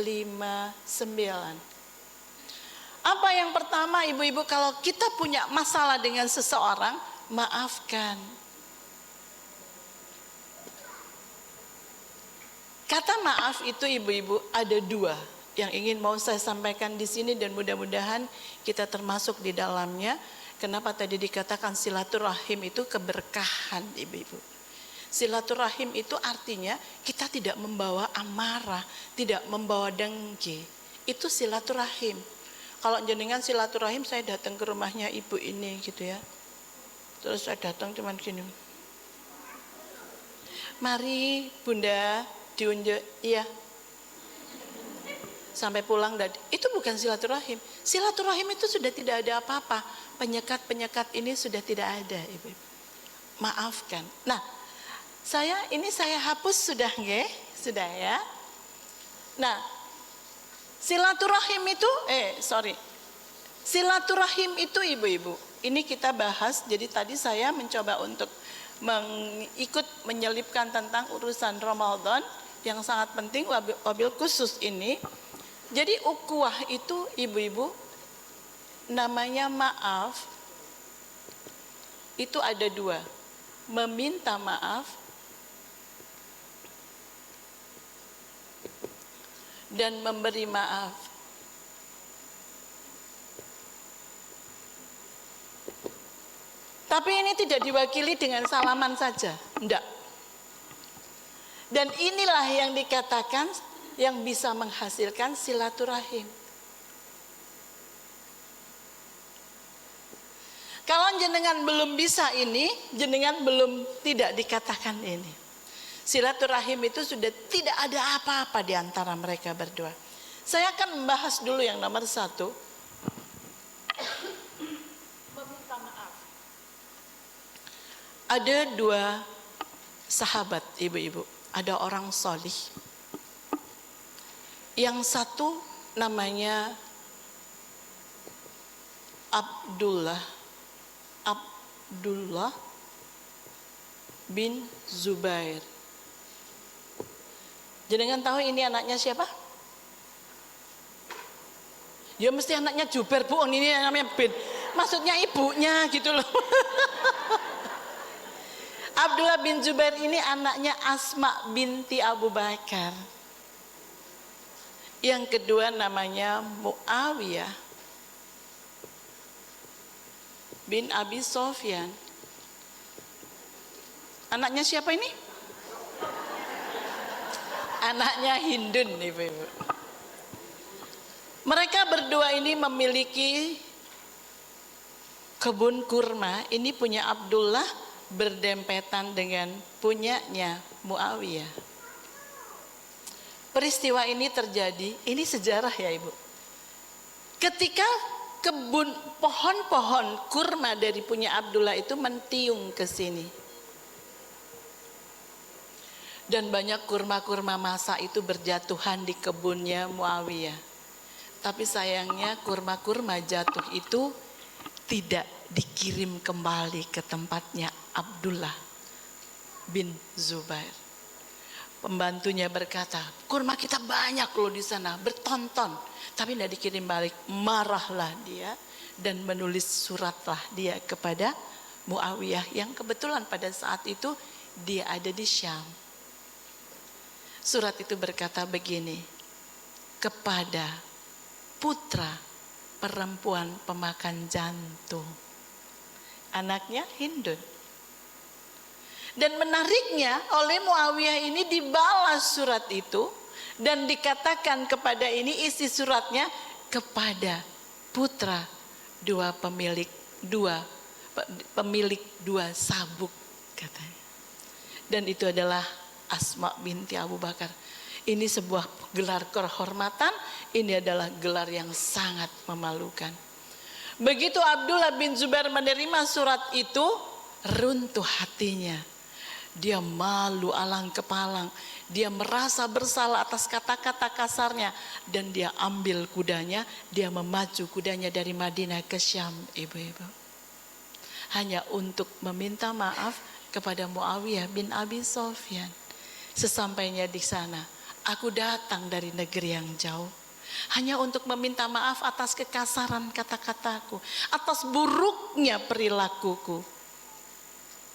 Apa yang pertama, ibu-ibu, kalau kita punya masalah dengan seseorang, maafkan. Kata maaf itu, ibu-ibu, ada dua yang ingin mau saya sampaikan di sini dan mudah-mudahan kita termasuk di dalamnya. Kenapa tadi dikatakan silaturahim itu keberkahan, ibu-ibu? Silaturahim itu artinya kita tidak membawa amarah, tidak membawa dengki. Itu silaturahim. Kalau jenengan silaturahim, saya datang ke rumahnya ibu ini gitu ya. Terus saya datang cuman gini. Mari Bunda diunjuk, iya. Sampai pulang, itu bukan silaturahim. Silaturahim itu sudah tidak ada apa-apa. Penyekat-penyekat ini sudah tidak ada, ibu. Maafkan. Nah, saya hapus sudah nggih? Sudah ya. Nah, silaturahim itu silaturahim itu, ibu-ibu, ini kita bahas. Jadi tadi saya mencoba untuk ikut menyelipkan tentang urusan Ramadan yang sangat penting, wabil khusus ini. Jadi ukhuwah itu, ibu-ibu, namanya maaf itu ada dua, meminta maaf dan memberi maaf. Tapi ini tidak diwakili dengan salaman saja, enggak. Dan inilah yang dikatakan yang bisa menghasilkan silaturahim. Kalau jenengan belum bisa ini, jenengan belum tidak dikatakan ini. Silaturahim itu sudah tidak ada apa-apa di antara mereka berdua. Saya akan membahas dulu yang nomor satu. Meminta maaf. Ada dua sahabat, ibu-ibu. Ada orang solih. Yang satu namanya Abdullah bin Zubair. Jenengan tahu ini anaknya siapa? Ya mesti anaknya Jubair, Bu. Ini namanya bin. Maksudnya ibunya gitu loh. Abdullah bin Zubair ini anaknya Asma binti Abu Bakar. Yang kedua namanya Muawiyah bin Abi Sofyan. Anaknya siapa ini? anaknya Hindun, ibu-ibu. Mereka berdua ini memiliki kebun kurma. Ini punya Abdullah berdempetan dengan punyanya Muawiyah. Peristiwa ini terjadi, ini sejarah ya ibu. Ketika kebun pohon-pohon kurma dari punya Abdullah itu mentiung ke sini. Dan banyak kurma-kurma masa itu berjatuhan di kebunnya Muawiyah. Tapi sayangnya kurma-kurma jatuh itu tidak dikirim kembali ke tempatnya Abdullah bin Zubair. Pembantunya berkata, kurma kita banyak loh di sana, bertonton, tapi tidak dikirim balik. Marahlah dia dan menulis suratlah dia kepada Muawiyah yang kebetulan pada saat itu dia ada di Syam. Surat itu berkata begini, kepada putra perempuan pemakan jantung, anaknya Hindun. Dan menariknya oleh Muawiyah ini dibalas surat itu dan dikatakan kepada ini isi suratnya kepada putra pemilik dua sabuk katanya. Dan itu adalah Asma binti Abu Bakar. Ini sebuah gelar kehormatan, ini adalah gelar yang sangat memalukan. Begitu Abdullah bin Zubair menerima surat itu, runtuh hatinya. Dia malu alang kepalang, dia merasa bersalah atas kata-kata kasarnya, dan dia ambil kudanya, dia memacu kudanya dari Madinah ke Syam, ibu-ibu. Hanya untuk meminta maaf kepada Muawiyah bin Abi Sufyan. Sesampainya di sana, aku datang dari negeri yang jauh hanya untuk meminta maaf atas kekasaran kata-kataku, atas buruknya perilakuku.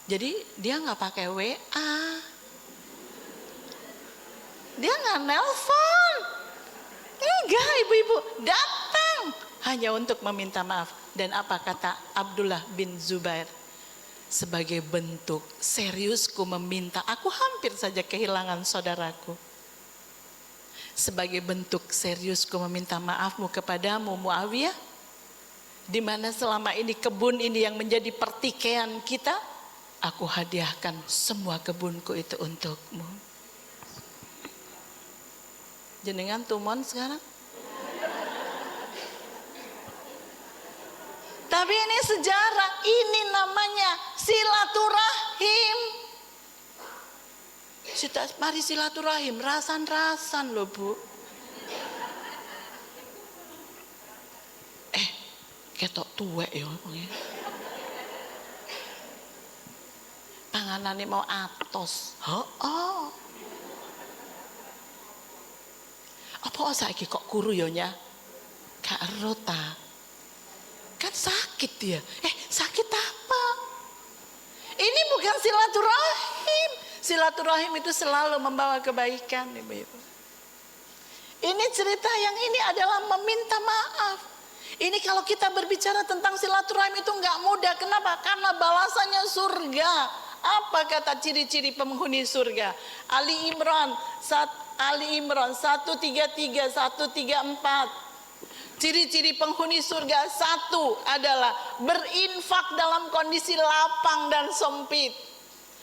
Jadi dia nggak pakai WA, dia nggak nelpon, enggak ibu-ibu, datang hanya untuk meminta maaf. Dan apa kata Abdullah bin Zubair? Sebagai bentuk seriusku meminta, aku hampir saja kehilangan saudaraku. Sebagai bentuk seriusku meminta maafmu kepadamu Muawiyah, di mana selama ini kebun ini yang menjadi pertikaian kita, aku hadiahkan semua kebunku itu untukmu. Jenengan tumon sekarang? Tapi ini sejarah, ini namanya silaturahim. Mari silaturahim, rasan-rasan loh bu. Ketok tuwek ya. Panganane mau atos. Oh. Apa saiki kok kuru ya nya? Gak ero ta. Kan sakit dia. Sakit apa? Ini bukan silaturahim. Silaturahim itu selalu membawa kebaikan, ibu-ibu. Ini cerita yang ini adalah meminta maaf. Ini kalau kita berbicara tentang silaturahim itu nggak mudah. Kenapa? Karena balasannya surga. Apa kata ciri-ciri penghuni surga? Ali Imran 133, 134. Ciri-ciri penghuni surga, satu adalah berinfak dalam kondisi lapang dan sempit.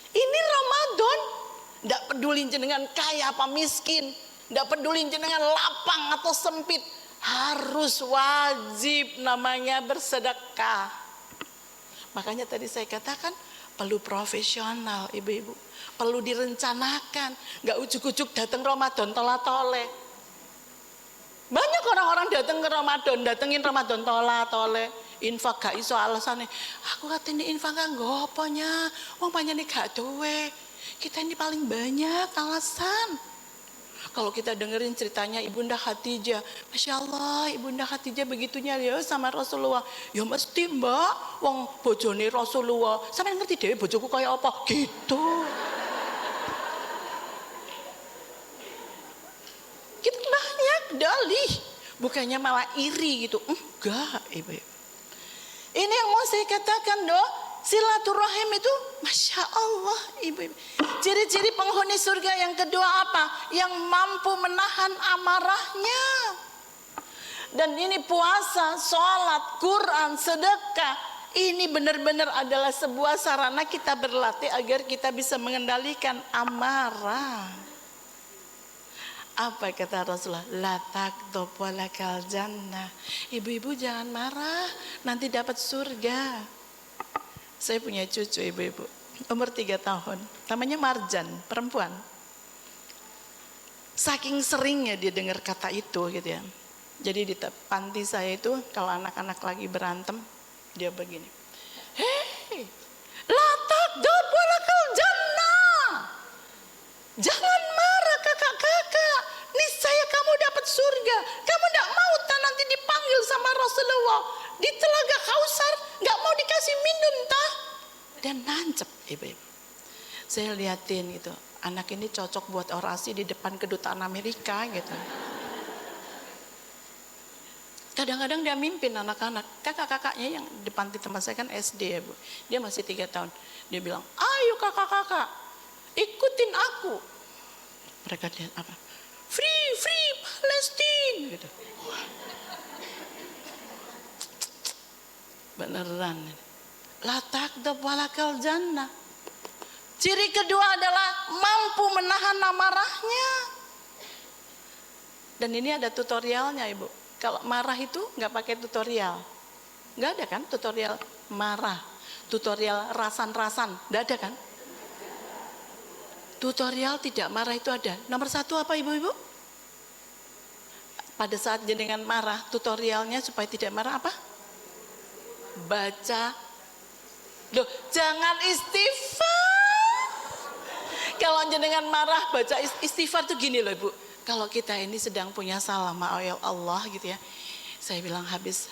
Ini Ramadan, tidak peduli jenengan kaya apa miskin, tidak peduli jenengan lapang atau sempit, harus wajib namanya bersedekah. Makanya tadi saya katakan perlu profesional ibu-ibu, perlu direncanakan, nggak ujuk-ujuk datang Ramadan tola-tole. Banyak orang-orang datang ke Ramadan, datengin Ramadan tola-tole, infak gak iso alasannya. Aku katanya infak gak ngoponya, wong panjane gak duwe. Kita ini paling banyak alasan. Kalau kita dengerin ceritanya Ibunda Khadijah, Masya Allah Ibunda Khadijah begitunya ya sama Rasulullah. Ya mesti mbak, wong bojone Rasulullah. Sampai ngerti deh bojoku kayak apa gitu. Kita banyak dalih, bukannya malah iri gitu. Enggak ibu. Ini yang mau saya katakan doh, silaturahim itu Masya Allah ibu-ibu. Ciri-ciri penghuni surga yang kedua apa? Yang mampu menahan amarahnya. Dan ini puasa, sholat, Quran, sedekah, ini benar-benar adalah sebuah sarana kita berlatih agar kita bisa mengendalikan amarah. Apa kata Rasulullah? La taghdab walakal jannah. Ibu-ibu jangan marah, nanti dapat surga. Saya punya cucu ibu-ibu, umur 3 tahun, namanya Marjan, perempuan. Saking seringnya dia dengar kata itu gitu ya. Jadi di panti saya itu kalau anak-anak lagi berantem, dia begini. Hei, la taghdab walakal jannah. Jangan marah kakak-kakak, niscaya kamu dapat surga. Kamu tidak mau nanti dipanggil sama Rasulullah di telaga Kausar, nggak mau dikasih minum tah. Dan nancep ibu-ibu. Saya liatin gitu, anak ini cocok buat orasi di depan kedutaan Amerika gitu. Kadang-kadang dia mimpin anak-anak, kakak-kakaknya yang di panti tempat saya kan SD ya Bu. Dia masih 3 tahun. Dia bilang, ayo kakak-kakak, ikutin aku. Mereka lihat apa? Free Palestine gitu. Beneran. La taghdab walakal jannah. Ciri kedua adalah mampu menahan amarahnya. Dan ini ada tutorialnya Ibu. Kalau marah itu nggak pakai tutorial, nggak ada kan tutorial marah, tutorial rasan-rasan, nggak ada kan? Tutorial tidak marah itu ada. Nomor 1 apa ibu-ibu? Pada saat jenengan marah, tutorialnya supaya tidak marah apa? Baca. Loh, jangan istighfar. Kalau jenengan marah baca istighfar tuh gini loh ibu. Kalau kita ini sedang punya salah sama Allah gitu ya, saya bilang habis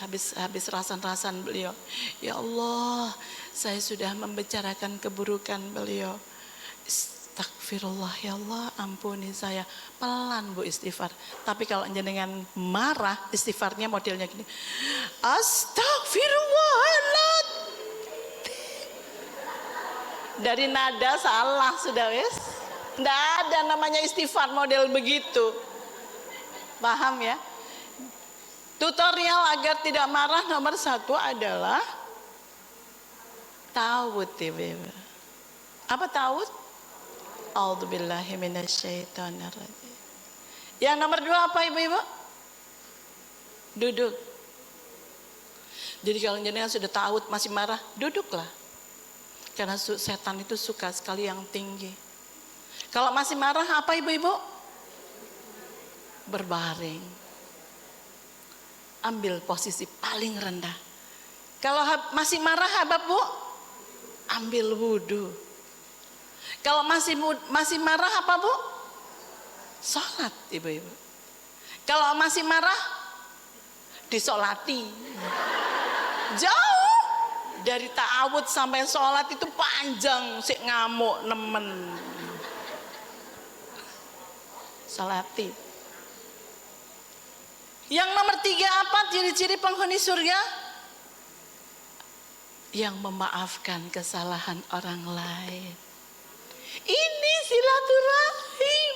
rasan-rasan beliau, ya Allah, saya sudah membicarakan keburukan beliau. Astagfirullah ya Allah, ampuni saya. Pelan Bu istighfar. Tapi kalau jenengan marah, istighfarnya modelnya gini. Astagfirullahaladzim. Dari nada salah sudah wes. Tidak ada namanya istighfar model begitu. Paham ya? Tutorial agar tidak marah nomor 1 adalah tawud ibu-ibu. Apa tawud? A'udzubillahi minasyaitonirrajim. Yang nomor 2 apa ibu-ibu? Duduk. Jadi kalau jenengan sudah tawud masih marah, duduklah. Karena setan itu suka sekali yang tinggi. Kalau masih marah apa ibu-ibu? Berbaring. Ambil posisi paling rendah. Kalau masih marah apa Bu? Ambil wudhu. Kalau masih marah apa Bu? Sholat ibu-ibu. Kalau masih marah, disolati. Jauh. Dari ta'awud sampai sholat itu panjang, sik ngamuk nemen. Salati. Yang nomor 3 apa ciri-ciri penghuni surga? Yang memaafkan kesalahan orang lain. Ini silaturahim.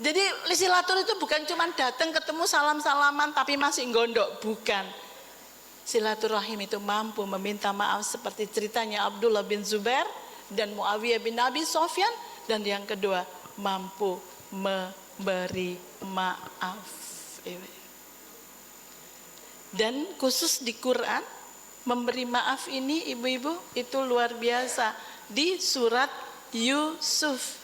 Jadi silaturahim itu bukan cuma datang ketemu salam-salaman tapi masih gondok, bukan. Silaturahim itu mampu meminta maaf seperti ceritanya Abdullah bin Zubair dan Muawiyah bin Abi Sofyan. Dan yang kedua, mampu memberi maaf. Dan khusus di Quran, memberi maaf ini ibu-ibu itu luar biasa. Di surat Yusuf.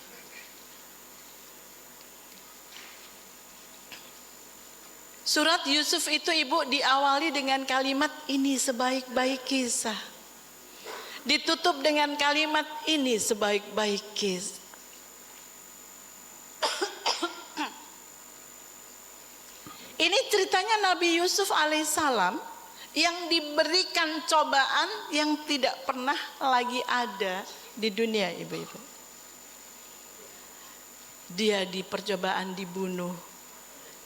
Surat Yusuf itu ibu diawali dengan kalimat ini sebaik-baik kisah. Ditutup dengan kalimat ini sebaik-baik kisah. Ini ceritanya Nabi Yusuf alaihissalam yang diberikan cobaan yang tidak pernah lagi ada di dunia ibu-ibu. Dia di percobaan dibunuh,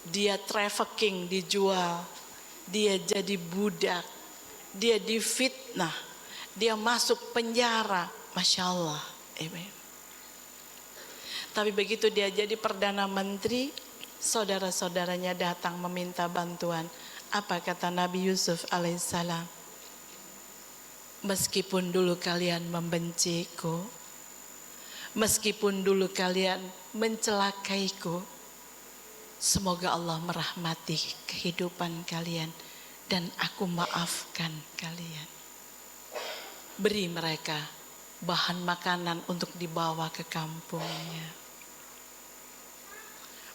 dia trafficking dijual, dia jadi budak, dia difitnah, dia masuk penjara, Masya Allah. Tapi begitu dia jadi Perdana Menteri, saudara-saudaranya datang meminta bantuan. Apa kata Nabi Yusuf alaihissalam? Meskipun dulu kalian membenciku, meskipun dulu kalian mencelakaiku, semoga Allah merahmati kehidupan kalian dan aku maafkan kalian. Beri mereka bahan makanan untuk dibawa ke kampungnya.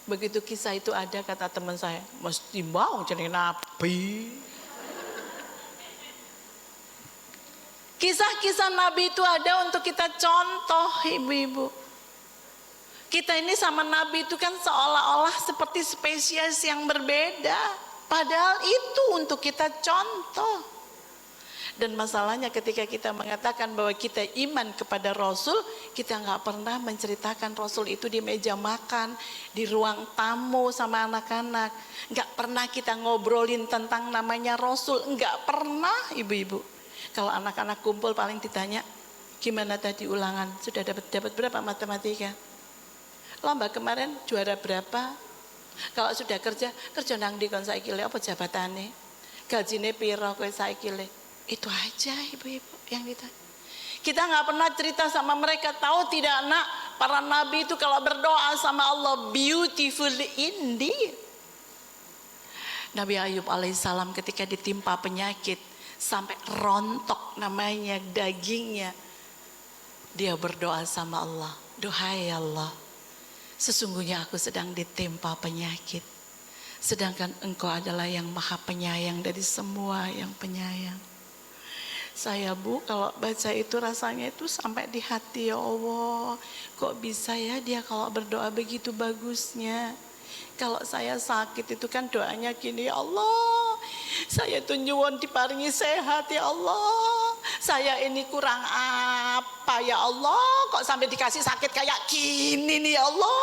Begitu kisah itu ada, kata teman saya, mesti mau jadi nabi. Kisah-kisah nabi itu ada untuk kita contoh, ibu-ibu. Kita ini sama nabi itu kan seolah-olah seperti spesies yang berbeda. Padahal itu untuk kita contoh. Dan masalahnya ketika kita mengatakan bahwa kita iman kepada Rasul, kita nggak pernah menceritakan Rasul itu di meja makan, di ruang tamu sama anak-anak. Nggak pernah kita ngobrolin tentang namanya Rasul, nggak pernah, ibu-ibu. Kalau anak-anak kumpul paling ditanya, gimana tadi ulangan? Sudah dapat berapa matematika? Lomba kemarin juara berapa? Kalau sudah kerja nang di kon saiki le apa jabatane? Gajine piro kowe saiki le? Itu aja ibu-ibu yang ditanya. Kita nggak pernah cerita sama mereka. Tahu tidak nak, para nabi itu kalau berdoa sama Allah beautiful indeed. Nabi Ayub alaihissalam ketika ditimpa penyakit sampai rontok namanya dagingnya, dia berdoa sama Allah, duhai Allah, sesungguhnya aku sedang ditimpa penyakit, sedangkan Engkau adalah yang maha penyayang dari semua yang penyayang. Saya Bu, kalau baca itu rasanya itu sampai di hati, ya Allah, kok bisa ya dia kalau berdoa begitu bagusnya. Kalau saya sakit itu kan doanya gini, ya Allah, saya tuh nyuwun diparingi sehat ya Allah. Saya ini kurang apa ya Allah, kok sampai dikasih sakit kayak gini nih ya Allah.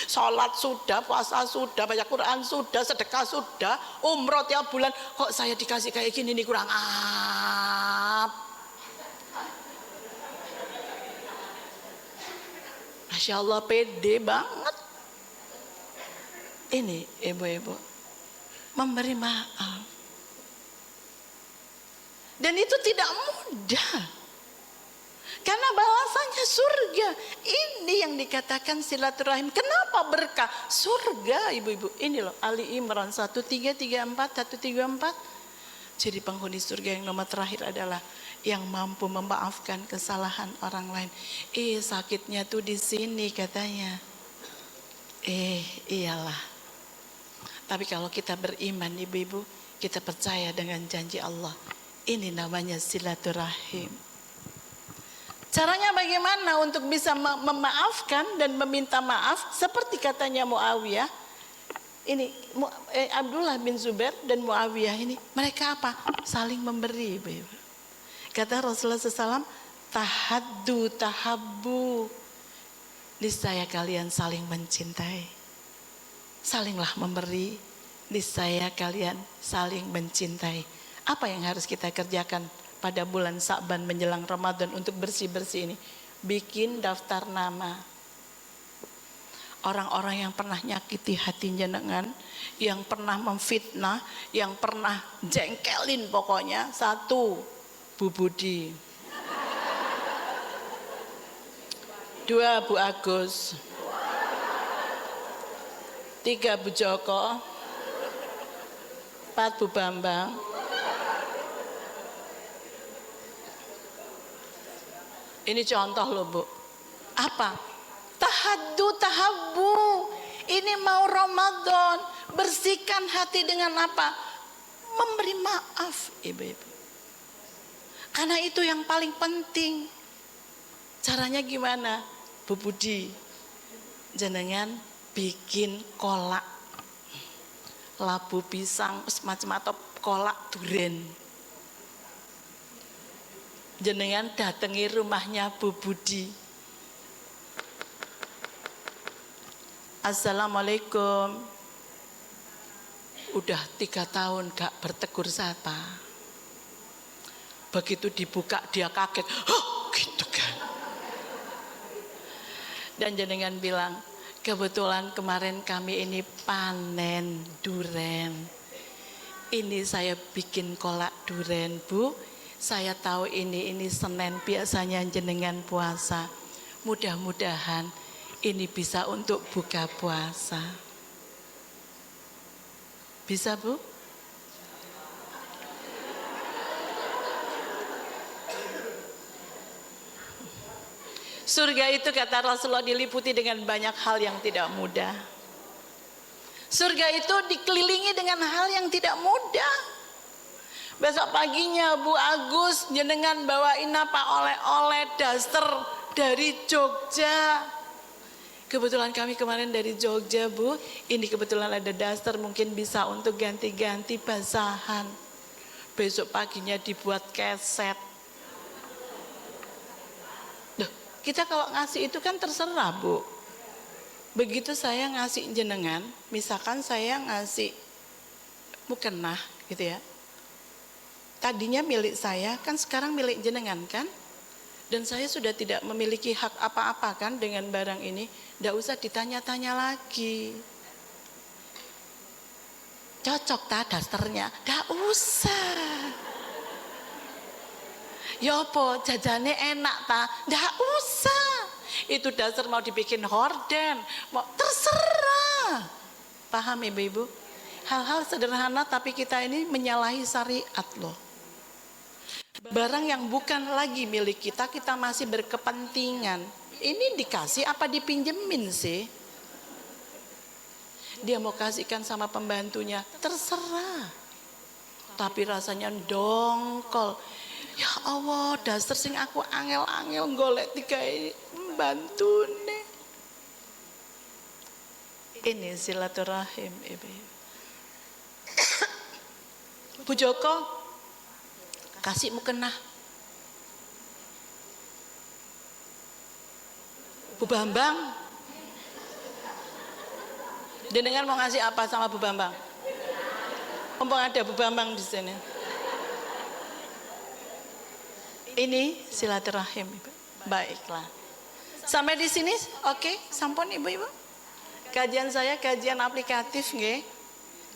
Sholat sudah, puasa sudah, baca Quran sudah, sedekah sudah, umroh tiap bulan, kok saya dikasih kayak gini nih, kurang apa. Masya Allah, pede banget. Ini ibu-ibu memberi maaf, dan itu tidak mudah. Karena balasannya surga. Ini yang dikatakan silaturahim. Kenapa berkah? Surga, ibu-ibu. Ini loh, Ali Imran 1334, 134. Jadi penghuni surga yang nomor terakhir adalah yang mampu memaafkan kesalahan orang lain. Sakitnya tuh di sini katanya. Iyalah. Tapi kalau kita beriman, ibu-ibu, kita percaya dengan janji Allah. Ini namanya silaturahim. Caranya bagaimana untuk bisa memaafkan dan meminta maaf? Seperti katanya Muawiyah, ini Abdullah bin Zubair dan Muawiyah ini, mereka apa? Saling memberi. Kata Rasulullah SAW, tahaddu tahabbu, niscaya kalian saling mencintai. Salinglah memberi, niscaya kalian saling mencintai. Apa yang harus kita kerjakan pada bulan Sa'ban menjelang Ramadan untuk bersih-bersih ini? Bikin daftar nama orang-orang yang pernah nyakiti hati jenengan, yang pernah memfitnah, yang pernah jengkelin pokoknya. 1, Bu Budi. 2, Bu Agus. 3, Bu Joko. 4, Bu Bambang. Ini contoh loh Bu. Apa? Tahaddu tahabbu. Ini mau Ramadan, bersihkan hati dengan apa? Memberi maaf, ibu-ibu. Karena itu yang paling penting. Caranya gimana? Bu Budi, jenengan bikin kolak labu pisang semacam atau kolak duren. Jenengan datangi rumahnya Bu Budi. Assalamualaikum. Udah 3 tahun gak bertegur sapa. Begitu dibuka dia kaget, "Hah!" gitu kan. Dan jenengan bilang, kebetulan kemarin kami ini panen duren. Ini saya bikin kolak duren, Bu. Saya tahu ini Senin biasanya jenengan puasa. Mudah-mudahan ini bisa untuk buka puasa. Bisa, Bu? Surga itu kata Rasulullah diliputi dengan banyak hal yang tidak mudah. Surga itu dikelilingi dengan hal yang tidak mudah. Besok paginya Bu Agus jenengan bawain apa oleh-oleh daster dari Jogja. Kebetulan kami kemarin dari Jogja, Bu. Ini kebetulan ada daster, mungkin bisa untuk ganti-ganti basahan. Besok paginya dibuat keset. Kita kalau ngasih itu kan terserah, Bu. Begitu saya ngasih jenengan, misalkan saya ngasih mukena gitu ya. Tadinya milik saya, kan sekarang milik jenengan kan? Dan saya sudah tidak memiliki hak apa-apa kan dengan barang ini. Tidak usah ditanya-tanya lagi. Cocok tak dasternya? Tidak usah. Ya apa jajane enak ta? Nggak usah. Itu dasar mau dibikin horden, mau terserah. Paham Ibu-ibu? Hal-hal sederhana tapi kita ini menyalahi syariat loh. Barang yang bukan lagi milik kita, kita masih berkepentingan. Ini dikasih apa dipinjemin sih? Dia mau kasihkan sama pembantunya, terserah. Tapi rasanya dongkol. Ya Allah, dasar sing aku angel-angel golek tiga bantu nih. Ini silaturahim, Ibu. Bu Joko, kasih mukena. Bu Bambang, jenengan mau ngasih apa sama Bu Bambang? Mumpung ada Bu Bambang di sini. Ini silaturahim, Ibu. Baiklah. Sampai di sini, oke, sampun Ibu-ibu. Kajian saya kajian aplikatif, nggih.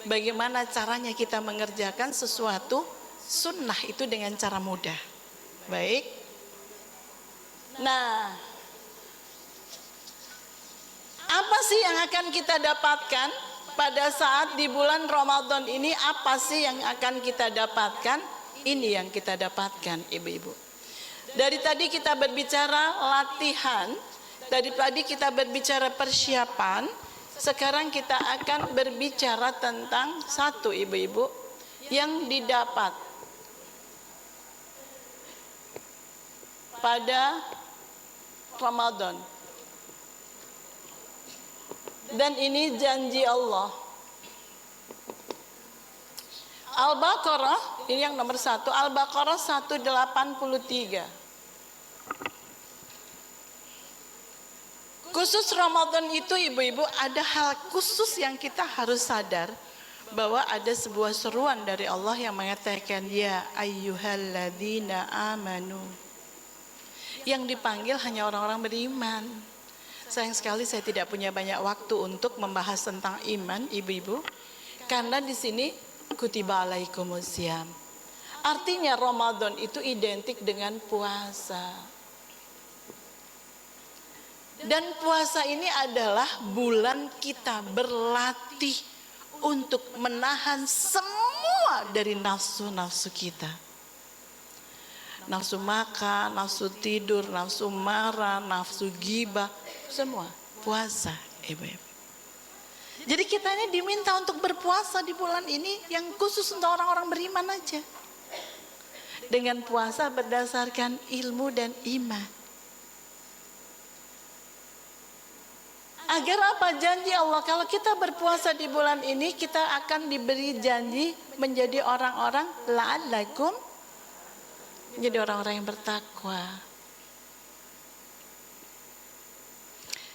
Bagaimana caranya kita mengerjakan sesuatu sunnah itu dengan cara mudah. Baik. Nah, apa sih yang akan kita dapatkan pada saat di bulan Ramadan ini? Apa sih yang akan kita dapatkan? Ini yang kita dapatkan, Ibu-ibu. Dari tadi kita berbicara latihan, dari tadi kita berbicara persiapan, sekarang kita akan berbicara tentang satu Ibu-ibu yang didapat pada Ramadan. Dan ini janji Allah. Al-Baqarah, ini yang nomor 1, Al-Baqarah 183. Khusus Ramadan itu Ibu-ibu ada hal khusus yang kita harus sadar bahwa ada sebuah seruan dari Allah yang mengatakan ya ayyuhalladzina amanu. Yang dipanggil hanya orang-orang beriman. Sayang sekali saya tidak punya banyak waktu untuk membahas tentang iman Ibu-ibu, karena di sini kutiba alaikumusiyam. Artinya Ramadan itu identik dengan puasa. Dan puasa ini adalah bulan kita berlatih untuk menahan semua dari nafsu-nafsu kita. Nafsu makan, nafsu tidur, nafsu marah, nafsu gibah, semua puasa, Ibu-ibu. Jadi kita ini diminta untuk berpuasa di bulan ini yang khusus untuk orang-orang beriman aja. Dengan puasa berdasarkan ilmu dan iman. Agar apa janji Allah? Kalau kita berpuasa di bulan ini, kita akan diberi janji menjadi orang-orang la'allakum, menjadi orang-orang yang bertakwa.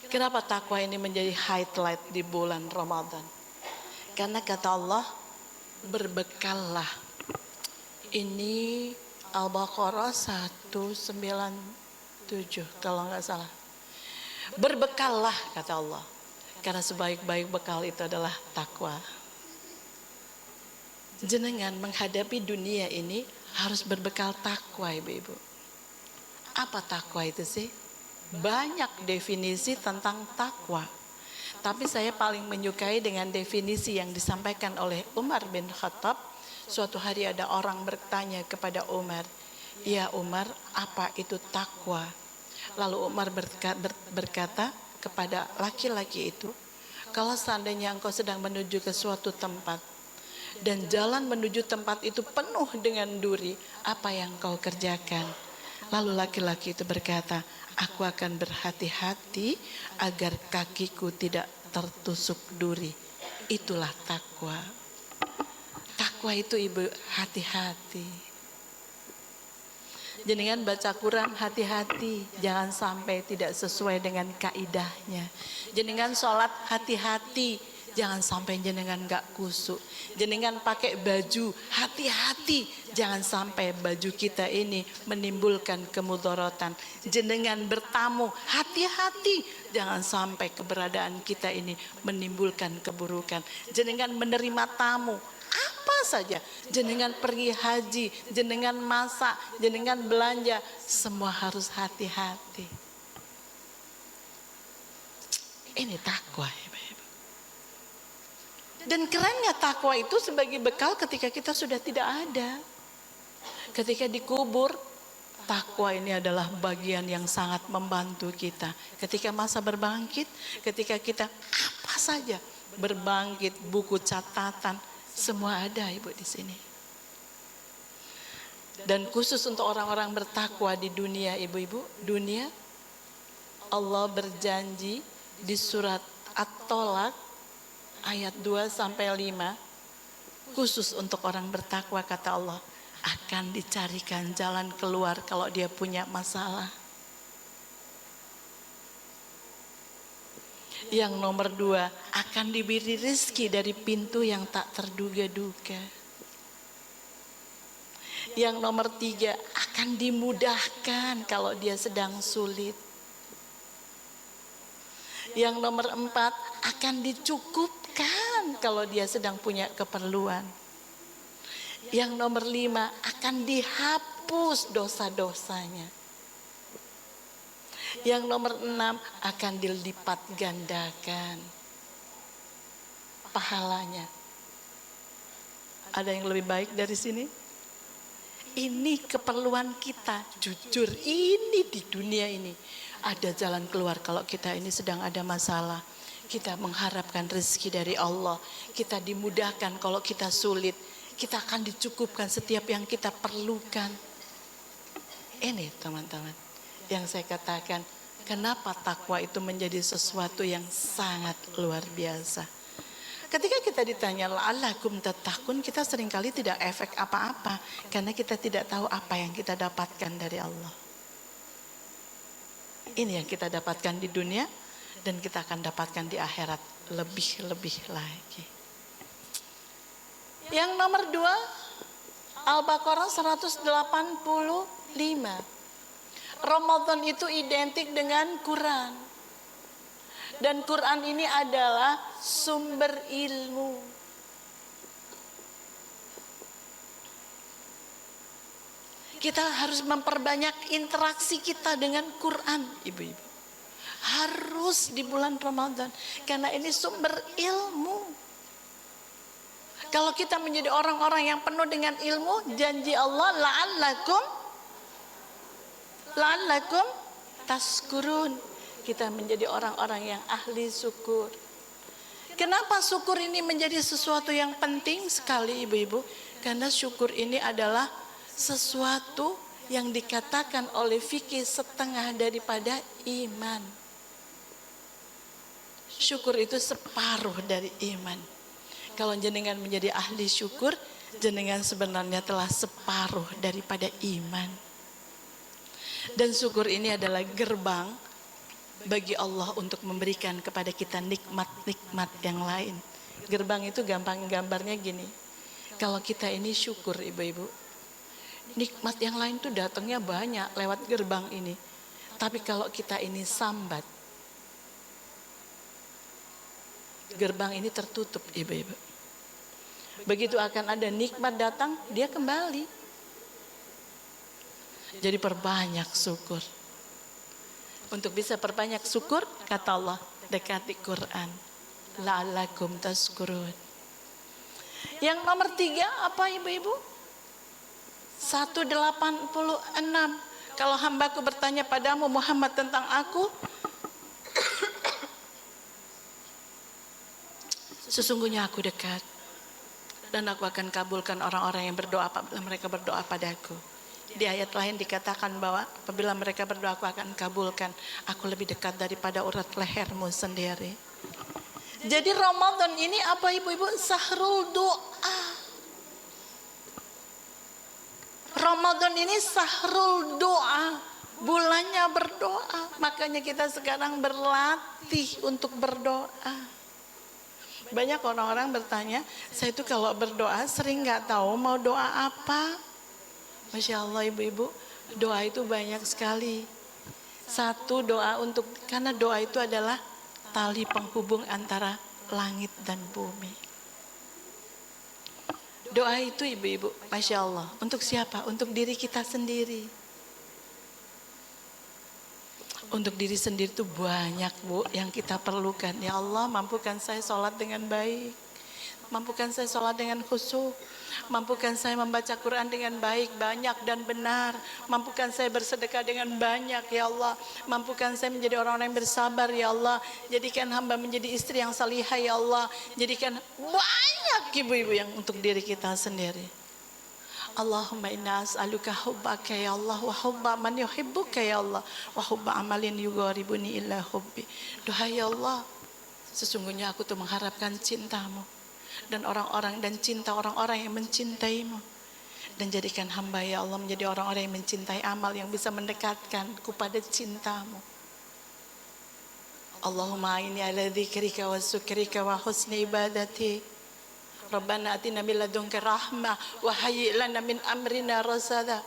Kenapa takwa ini menjadi highlight di bulan Ramadan? Karena kata Allah, berbekallah. Ini Al-Baqarah 197 kalau nggak salah. Berbekallah kata Allah, karena sebaik-baik bekal itu adalah takwa. Jenengan menghadapi dunia ini harus berbekal takwa, ibu-ibu. Apa takwa itu sih? Banyak definisi tentang takwa, tapi saya paling menyukai dengan definisi yang disampaikan oleh Umar bin Khattab. Suatu hari ada orang bertanya kepada Umar, "Ya Umar, apa itu takwa?" Lalu Umar berkata kepada laki-laki itu, "Kalau seandainya engkau sedang menuju ke suatu tempat dan jalan menuju tempat itu penuh dengan duri, apa yang kau kerjakan?" Lalu laki-laki itu berkata, "Aku akan berhati-hati agar kakiku tidak tertusuk duri." Itulah takwa. Takwa itu, ibu, hati-hati. Jenengan baca Quran hati-hati, jangan sampai tidak sesuai dengan kaidahnya. Jenengan sholat hati-hati, jangan sampai jenengan gak kusuk. Jenengan pakai baju hati-hati, jangan sampai baju kita ini menimbulkan kemudorotan. Jenengan bertamu hati-hati, jangan sampai keberadaan kita ini menimbulkan keburukan. Jenengan menerima tamu apa saja, jenengan pergi haji, jenengan masak, jenengan belanja, semua harus hati-hati. Ini takwa, ibu-ibu. Dan kerennya takwa itu sebagai bekal ketika kita sudah tidak ada. Ketika dikubur, takwa ini adalah bagian yang sangat membantu kita. Ketika masa berbangkit, ketika kita apa saja berbangkit, buku catatan, semua ada, ibu, di sini. Dan khusus untuk orang-orang bertakwa di dunia, ibu-ibu, dunia, Allah berjanji di surat At-Tolak ayat 2-5, khusus untuk orang bertakwa, kata Allah, akan dicarikan jalan keluar kalau dia punya masalah. Yang nomor 2, akan diberi rezeki dari pintu yang tak terduga-duga. Yang nomor 3, akan dimudahkan kalau dia sedang sulit. Yang nomor 4, akan dicukupkan kalau dia sedang punya keperluan. Yang nomor 5, akan dihapus dosa-dosanya. Yang nomor 6, akan dilipat gandakan pahalanya. Ada yang lebih baik dari sini? Ini keperluan kita, jujur, ini di dunia ini ada jalan keluar kalau kita ini sedang ada masalah. Kita mengharapkan rezeki dari Allah, kita dimudahkan kalau kita sulit, kita akan dicukupkan setiap yang kita perlukan. Ini teman-teman yang saya katakan, kenapa takwa itu menjadi sesuatu yang sangat luar biasa. Ketika kita ditanya la'allakum tattaqun, kita seringkali tidak efek apa-apa karena kita tidak tahu apa yang kita dapatkan dari Allah. Ini yang kita dapatkan di dunia dan kita akan dapatkan di akhirat lebih-lebih lagi. Yang nomor 2, Al-Baqarah 185. Ramadan itu identik dengan Quran. Dan Quran ini adalah sumber ilmu. Kita harus memperbanyak interaksi kita dengan Quran, ibu-ibu. Harus di bulan Ramadan, karena ini sumber ilmu. Kalau kita menjadi orang-orang yang penuh dengan ilmu, janji Allah, la'allakum taskurun, kita menjadi orang-orang yang ahli syukur. Kenapa syukur ini menjadi sesuatu yang penting sekali, ibu-ibu? Karena syukur ini adalah sesuatu yang dikatakan oleh fikih setengah daripada iman. Syukur itu separuh dari iman. Kalau jenengan menjadi ahli syukur, jenengan sebenarnya telah separuh daripada iman. Dan syukur ini adalah gerbang bagi Allah untuk memberikan kepada kita nikmat-nikmat yang lain. Gerbang itu gampang gambarnya gini. Kalau kita ini syukur, ibu-ibu, Nikmat yang lain tuh datangnya banyak lewat gerbang ini. Tapi kalau kita ini sambat, gerbang ini tertutup, ibu-ibu. Begitu akan ada nikmat datang, dia kembali. Jadi perbanyak syukur. Untuk bisa perbanyak syukur, kata Allah, dekati Quran. La'alakum tazkurun. Yang nomor 3 apa ibu-ibu? 186. Kalau hambaku bertanya padamu Muhammad tentang aku, sesungguhnya aku dekat. Dan aku akan kabulkan orang-orang yang berdoa apabila mereka berdoa padaku. Di ayat lain dikatakan bahwa apabila mereka berdoa aku akan kabulkan. Aku lebih dekat daripada urat lehermu sendiri. Jadi Ramadan ini apa ibu-ibu? Sahrul doa. Ramadan ini sahrul doa, bulannya berdoa. Makanya kita sekarang berlatih untuk berdoa. Banyak orang-orang bertanya, saya itu kalau berdoa sering nggak tahu mau doa apa. Masya Allah ibu-ibu, doa itu banyak sekali. Satu doa karena doa itu adalah tali penghubung antara langit dan bumi. Doa itu ibu-ibu, Masya Allah, untuk siapa? Untuk diri kita sendiri. Untuk diri sendiri itu banyak bu yang kita perlukan. Ya Allah, mampukan saya sholat dengan baik. Mampukan saya sholat dengan khusyuk. Mampukan saya membaca Quran dengan baik, banyak dan benar. Mampukan saya bersedekah dengan banyak ya Allah. Mampukan saya menjadi orang-orang yang bersabar ya Allah. Jadikan hamba menjadi istri yang salihah ya Allah. Jadikan banyak ibu-ibu yang untuk diri kita sendiri. Allahumma inna as'aluka hubbaka ya Allah wa hubba man yuhibbuka ya Allah wa hubba amalin yugharibuni illa hubbi. Doa ya Allah, sesungguhnya aku tuh mengharapkan cintamu dan orang-orang dan cinta orang-orang yang mencintaimu, dan jadikan hamba ya Allah menjadi orang-orang yang mencintai amal yang bisa mendekatkanku pada cintamu. Allahumma inni ala dzikrika wa syukrika wa husni ibadati. Rabbana atina min ladunka rahmah wa hayyi lana min amrina rasada.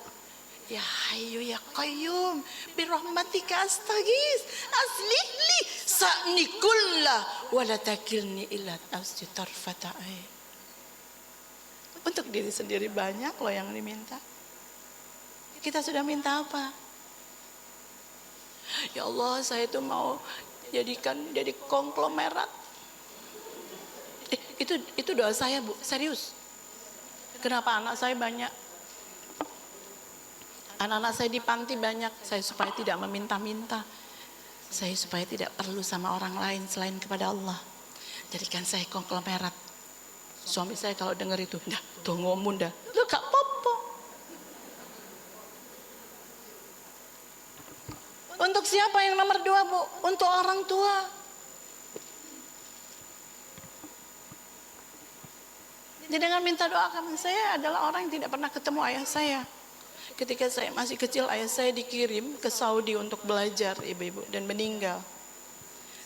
Ya Hayyu ya Qayyum bi rahmatika astaghis aslih li sa'ni kullah wa la takilni ila nafsi tarfata ain. Untuk diri sendiri banyak loh yang diminta. Kita sudah minta apa? Ya Allah, saya itu mau jadi konglomerat. Itu doa saya bu, serius. Kenapa anak saya banyak? Anak-anak saya di panti banyak. Saya supaya tidak meminta-minta. Saya supaya tidak perlu sama orang lain selain kepada Allah. Jadikan saya konglomerat. Suami saya kalau dengar itu, dah, tuh ngomong dah, lu gak apa-apa. Untuk siapa yang nomor 2 bu? Untuk orang tua. Jadi dengan minta doa kami, saya adalah orang yang tidak pernah ketemu ayah saya. Ketika saya masih kecil, ayah saya dikirim ke Saudi untuk belajar ibu-ibu dan meninggal.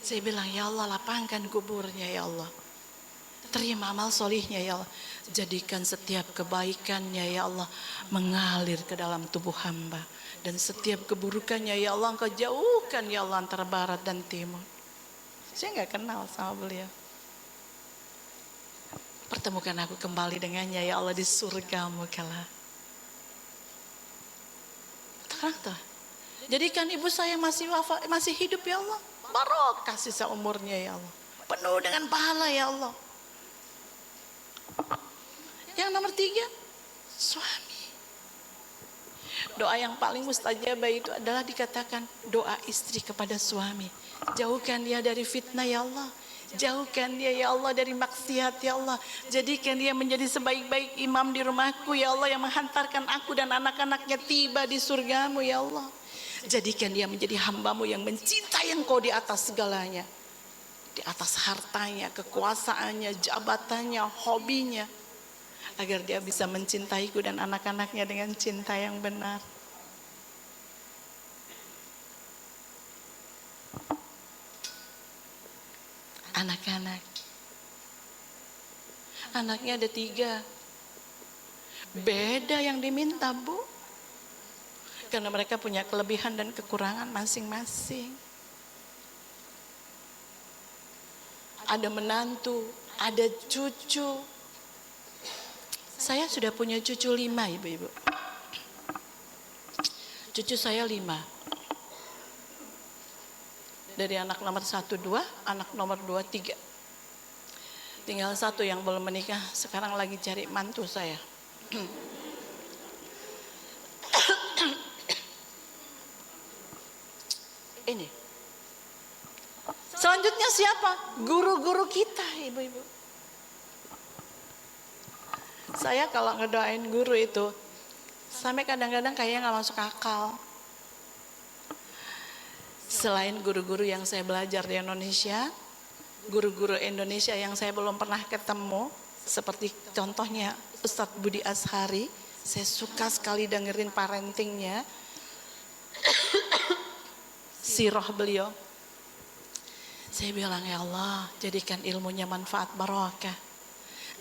Saya bilang, ya Allah lapangkan kuburnya ya Allah. Terima amal solihnya ya Allah. Jadikan setiap kebaikannya ya Allah mengalir ke dalam tubuh hamba. Dan setiap keburukannya ya Allah Engkau jauhkan ya Allah antara barat dan timur. Saya nggak kenal sama beliau. Pertemukan aku kembali dengannya ya Allah di surgamu kala. Terang tuh. Jadikan ibu saya masih hidup ya Allah. Barokah sisa umurnya ya Allah. Penuh dengan pahala ya Allah. Yang nomor 3, suami. Doa yang paling mustajabah itu adalah dikatakan doa istri kepada suami. Jauhkan dia dari fitnah ya Allah. Jauhkan dia ya Allah dari maksiat ya Allah. Jadikan dia menjadi sebaik-baik imam di rumahku ya Allah, yang menghantarkan aku dan anak-anaknya tiba di surgamu ya Allah. Jadikan dia menjadi hambamu yang mencintai Engkau di atas segalanya. Di atas hartanya, kekuasaannya, jabatannya, hobinya. Agar dia bisa mencintaiku dan anak-anaknya dengan cinta yang benar. Anak-anak. Anaknya ada 3. Beda yang diminta, Bu. Karena mereka punya kelebihan dan kekurangan masing-masing. Ada menantu, ada cucu. Saya sudah punya cucu 5, ibu-ibu. Cucu saya 5. Dari anak nomor 1, 2, anak nomor 2, 3. Tinggal 1 yang belum menikah, sekarang lagi cari mantu saya. Ini. Selanjutnya siapa? Guru-guru kita, ibu-ibu. Saya kalau ngedoain guru itu, sampai kadang-kadang kayaknya nggak masuk akal. Selain guru-guru yang saya belajar di Indonesia, guru-guru Indonesia yang saya belum pernah ketemu, seperti contohnya Ustadz Budi Ashari, saya suka sekali dengerin parentingnya, sirah beliau. Saya bilang, ya Allah, jadikan ilmunya manfaat barokah.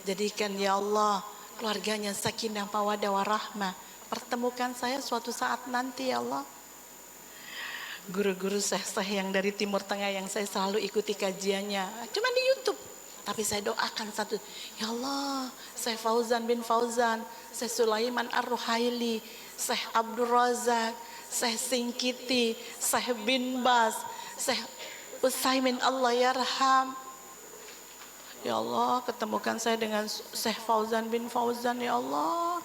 Jadikan ya Allah, keluarganya sakinah mawaddah warahmah. Pertemukan saya suatu saat nanti ya Allah. Guru-guru syekh-syekh yang dari Timur Tengah yang saya selalu ikuti kajiannya, cuma di YouTube. Tapi saya doakan satu, ya Allah, Syekh Fauzan bin Fauzan, Syekh Sulaiman Ar-Ruhaili, Syekh Abdul Razak, Syekh Singkiti, Syekh bin Bas, Syekh Utsaimin, Allah yarham. Ya Allah, ketemukan saya dengan Syekh Fauzan bin Fauzan, ya Allah.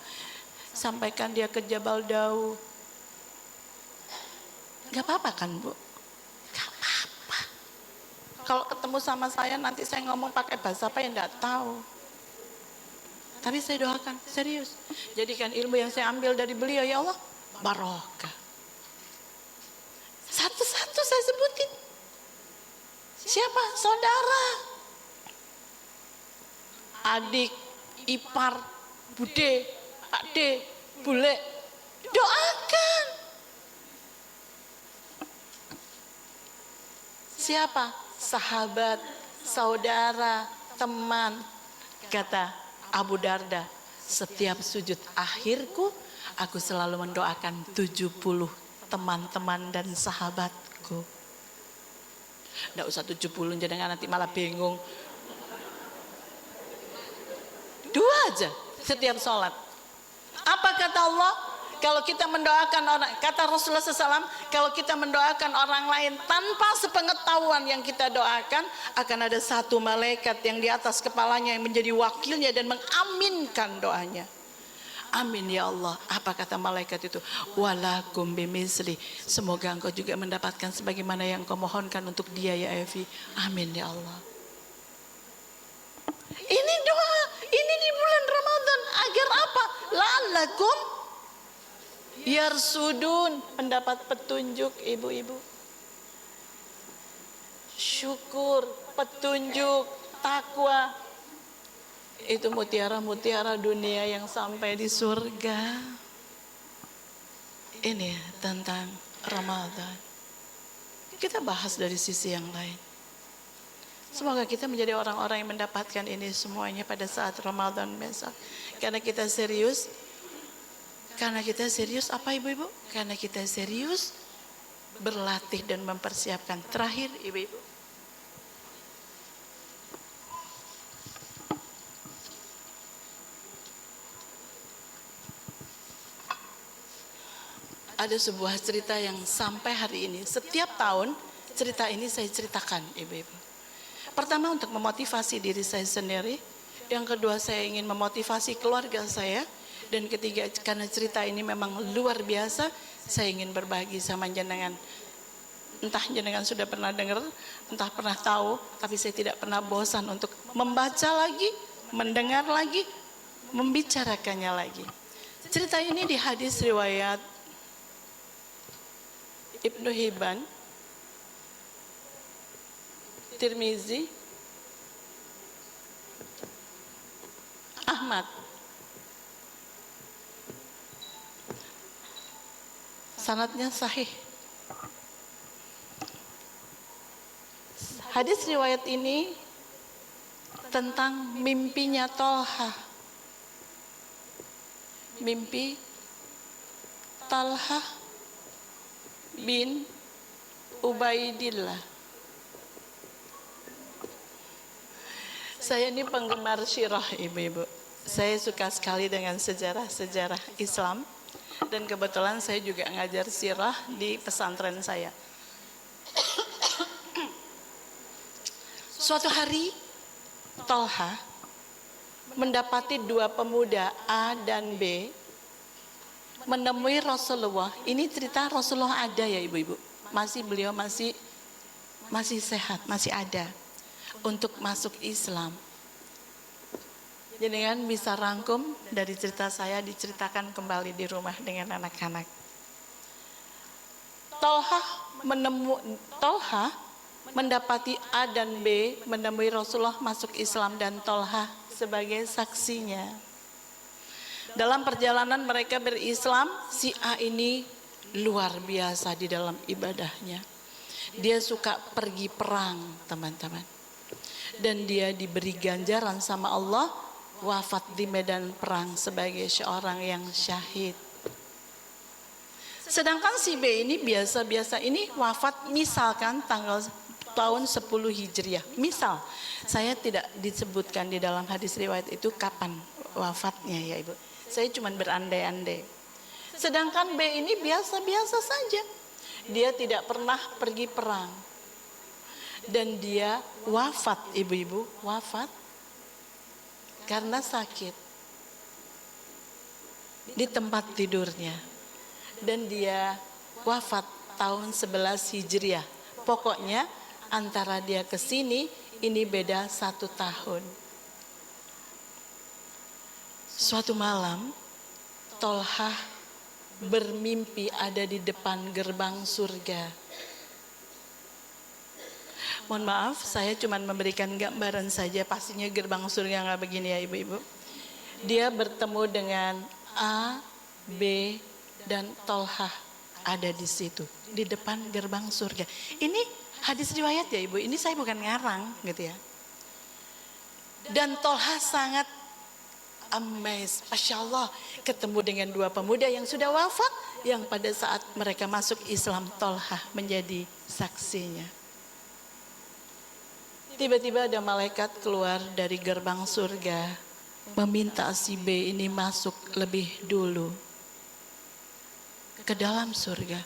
Sampaikan dia ke Jabal Daud. Gak apa-apa kan, Bu? Gak apa-apa. Kalau ketemu sama saya nanti saya ngomong pakai bahasa apa yang gak tahu. Tapi saya doakan, serius. Jadikan ilmu yang saya ambil dari beliau, ya Allah, barokah. Satu-satu saya sebutin. Siapa? Saudara, adik, ipar, bude, pakde, bule. Doakan. Siapa? Sahabat, saudara, teman. Kata Abu Darda, setiap sujud akhirku, aku selalu mendoakan 70 teman-teman dan sahabatku. Nggak usah 70, jangan nanti malah bingung. 2 aja setiap sholat. Apa kata Allah? Kalau kita mendoakan orang, kata Rasulullah SAW, kalau kita mendoakan orang lain tanpa sepengetahuan yang kita doakan, akan ada satu malaikat yang di atas kepalanya yang menjadi wakilnya dan mengaminkan doanya. Amin ya Allah. Apa kata malaikat itu? Walakum bimisli. Semoga engkau juga mendapatkan sebagaimana yang engkau mohonkan untuk dia ya Evi. Amin ya Allah. Ini doa, ini di bulan Ramadan agar apa? La'allakum yarsudun, mendapat petunjuk ibu-ibu. Syukur, petunjuk, takwa. Itu mutiara-mutiara dunia yang sampai di surga. Ini tentang Ramadan. Kita bahas dari sisi yang lain. Semoga kita menjadi orang-orang yang mendapatkan ini semuanya pada saat Ramadan besok. Karena kita serius. Karena kita serius apa ibu-ibu? Karena kita serius berlatih dan mempersiapkan. Terakhir ibu-ibu. Ada sebuah cerita yang sampai hari ini, setiap tahun cerita ini saya ceritakan ibu-ibu. Pertama untuk memotivasi diri saya sendiri. Yang kedua saya ingin memotivasi keluarga saya. Dan ketiga, karena cerita ini memang luar biasa, saya ingin berbagi sama jenengan. Entah jenengan sudah pernah dengar, entah pernah tahu, tapi saya tidak pernah bosan untuk membaca lagi, mendengar lagi, membicarakannya lagi. Cerita ini di hadis riwayat Ibnu Hibban, Tirmizi, Ahmad. Sanadnya sahih. Hadis riwayat ini tentang mimpinya Tolha. mimpi Talha bin Ubaidillah. Saya ini penggemar sirah ibu-ibu. Saya suka sekali dengan sejarah-sejarah Islam. Dan kebetulan saya juga ngajar sirah di pesantren saya. Suatu hari Talha mendapati dua pemuda A dan B menemui Rasulullah. Ini cerita Rasulullah ada ya ibu-ibu. Beliau masih sehat, masih ada untuk masuk Islam. Jadi kan bisa rangkum dari cerita saya diceritakan kembali di rumah dengan anak-anak. Talha mendapati A dan B menemui Rasulullah masuk Islam dan Talha sebagai saksinya. Dalam perjalanan mereka berislam, si A ini luar biasa di dalam ibadahnya. Dia suka pergi perang, teman-teman. Dan dia diberi ganjaran sama Allah, wafat di medan perang sebagai seorang yang syahid. Sedangkan si B ini biasa-biasa ini wafat misalkan tahun 10 Hijriah. Misal, saya tidak disebutkan di dalam hadis riwayat itu kapan wafatnya ya ibu. Saya cuma berandai-andai. Sedangkan B ini biasa-biasa saja. Dia tidak pernah pergi perang. Dan dia wafat ibu-ibu, wafat karena sakit di tempat tidurnya. Dan dia wafat tahun 11 Hijriah. Pokoknya antara dia ke sini ini beda 1 tahun. Suatu malam Talha bermimpi ada di depan gerbang surga. Mohon maaf, saya cuma memberikan gambaran saja, pastinya gerbang surga nggak begini ya ibu-ibu. Dia bertemu dengan A, B, dan Talha ada di situ, di depan gerbang surga. Ini hadis riwayat ya ibu, ini saya bukan ngarang gitu ya. Dan Talha sangat amazed, Masya Allah, ketemu dengan dua pemuda yang sudah wafat, yang pada saat mereka masuk Islam Talha menjadi saksinya. Tiba-tiba ada malaikat keluar dari gerbang surga, meminta si B ini masuk lebih dulu ke dalam surga.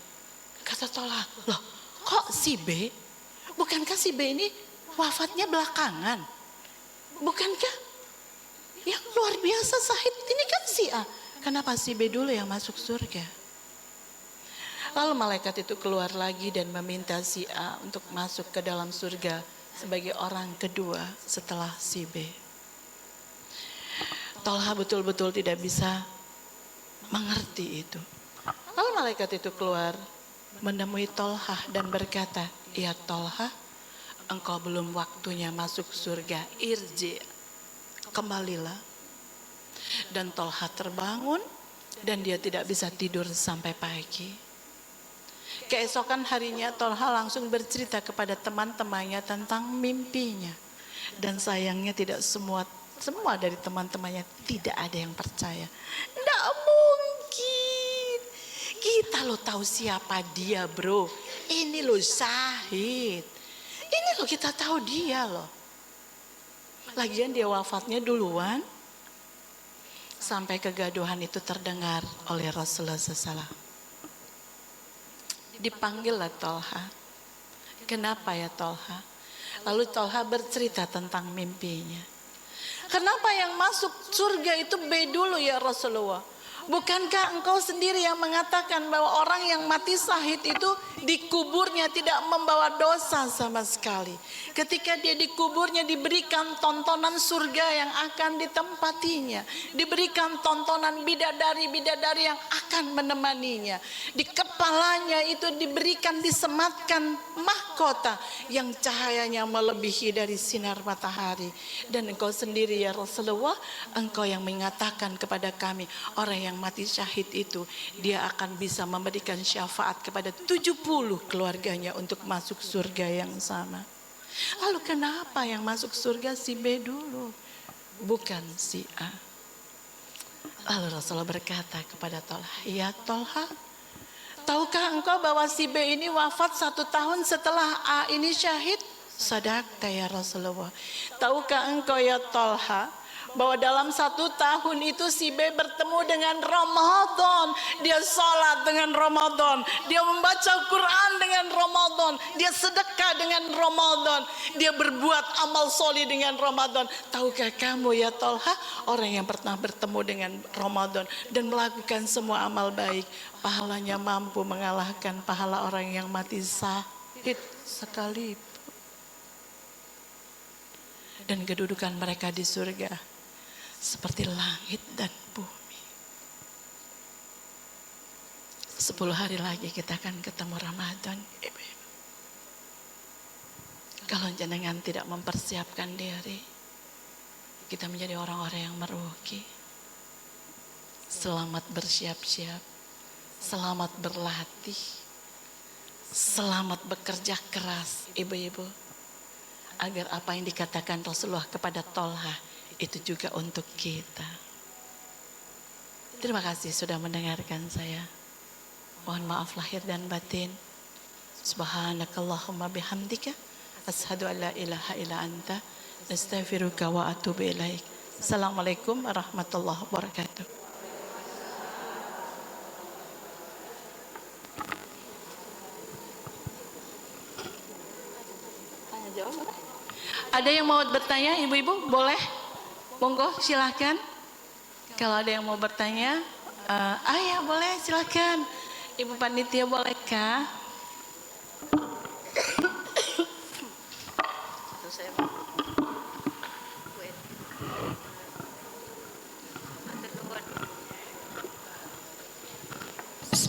Kata Talha, loh kok si B? Bukankah si B ini wafatnya belakangan? Bukankah yang luar biasa syahid ini kan si A? Kenapa si B dulu yang masuk surga? Lalu malaikat itu keluar lagi dan meminta si A untuk masuk ke dalam surga sebagai orang kedua setelah si B. Talha betul-betul tidak bisa mengerti itu. Lalu malaikat itu keluar menemui Talha dan berkata, ya Talha, engkau belum waktunya masuk surga, irji, kembalilah. Dan Talha terbangun dan dia tidak bisa tidur sampai pagi. Keesokan harinya Talha langsung bercerita kepada teman-temannya tentang mimpinya. Dan sayangnya tidak semua dari teman-temannya tidak ada yang percaya. Tidak mungkin. Kita lo tahu siapa dia bro. Ini lo syahid. Ini lo kita tahu dia loh. Lagian dia wafatnya duluan. Sampai kegaduhan itu terdengar oleh Rasulullah SAW. Dipanggillah Talha. Kenapa ya Talha? Lalu Talha bercerita tentang mimpinya. Kenapa yang masuk surga itu B dulu ya Rasulullah? Bukankah engkau sendiri yang mengatakan bahwa orang yang mati syahid itu dikuburnya tidak membawa dosa sama sekali. Ketika dia dikuburnya diberikan tontonan surga yang akan ditempatinya. Diberikan tontonan bidadari-bidadari yang akan menemaninya. Di kepalanya itu diberikan disematkan mahkota yang cahayanya melebihi dari sinar matahari. Dan engkau sendiri ya Rasulullah, engkau yang mengatakan kepada kami, orang yang mati syahid itu dia akan bisa memberikan syafaat kepada 70 keluarganya untuk masuk surga yang sama. Lalu kenapa yang masuk surga si B dulu, bukan si A? Lalu Rasulullah berkata kepada Tolha, ya Tolha, tahukah engkau bahwa si B ini wafat 1 tahun setelah A ini syahid? Sadaqta ya Rasulullah. Tahukah engkau ya Tolha bahwa dalam 1 tahun itu si B bertemu dengan Ramadan, dia sholat dengan Ramadan, dia membaca Quran dengan Ramadan, dia sedekah dengan Ramadan, dia berbuat amal soleh dengan Ramadan. Tahukah kamu ya Tolha, orang yang pernah bertemu dengan Ramadan dan melakukan semua amal baik, pahalanya mampu mengalahkan pahala orang yang mati syahid sekali. Dan kedudukan mereka di surga seperti langit dan bumi. 10 hari lagi kita akan ketemu Ramadan. Kalau jenengan tidak mempersiapkan diri, kita menjadi orang-orang yang merugi. Selamat bersiap-siap, selamat berlatih, selamat bekerja keras, ibu-ibu, agar apa yang dikatakan Rasulullah kepada Tolha itu juga untuk kita. Terima kasih sudah mendengarkan saya. Mohon maaf lahir dan batin. Subhanakallahumma bihamdika asyhadu an la ilaha illa anta astaghfiruka wa atubu ilaik. Assalamualaikum warahmatullahi wabarakatuh. Tanya jawab. Ada yang mau bertanya, ibu-ibu? Boleh? Monggo silakan. Kalau ada yang mau bertanya, ya boleh silakan. Ibu panitia bolehkah?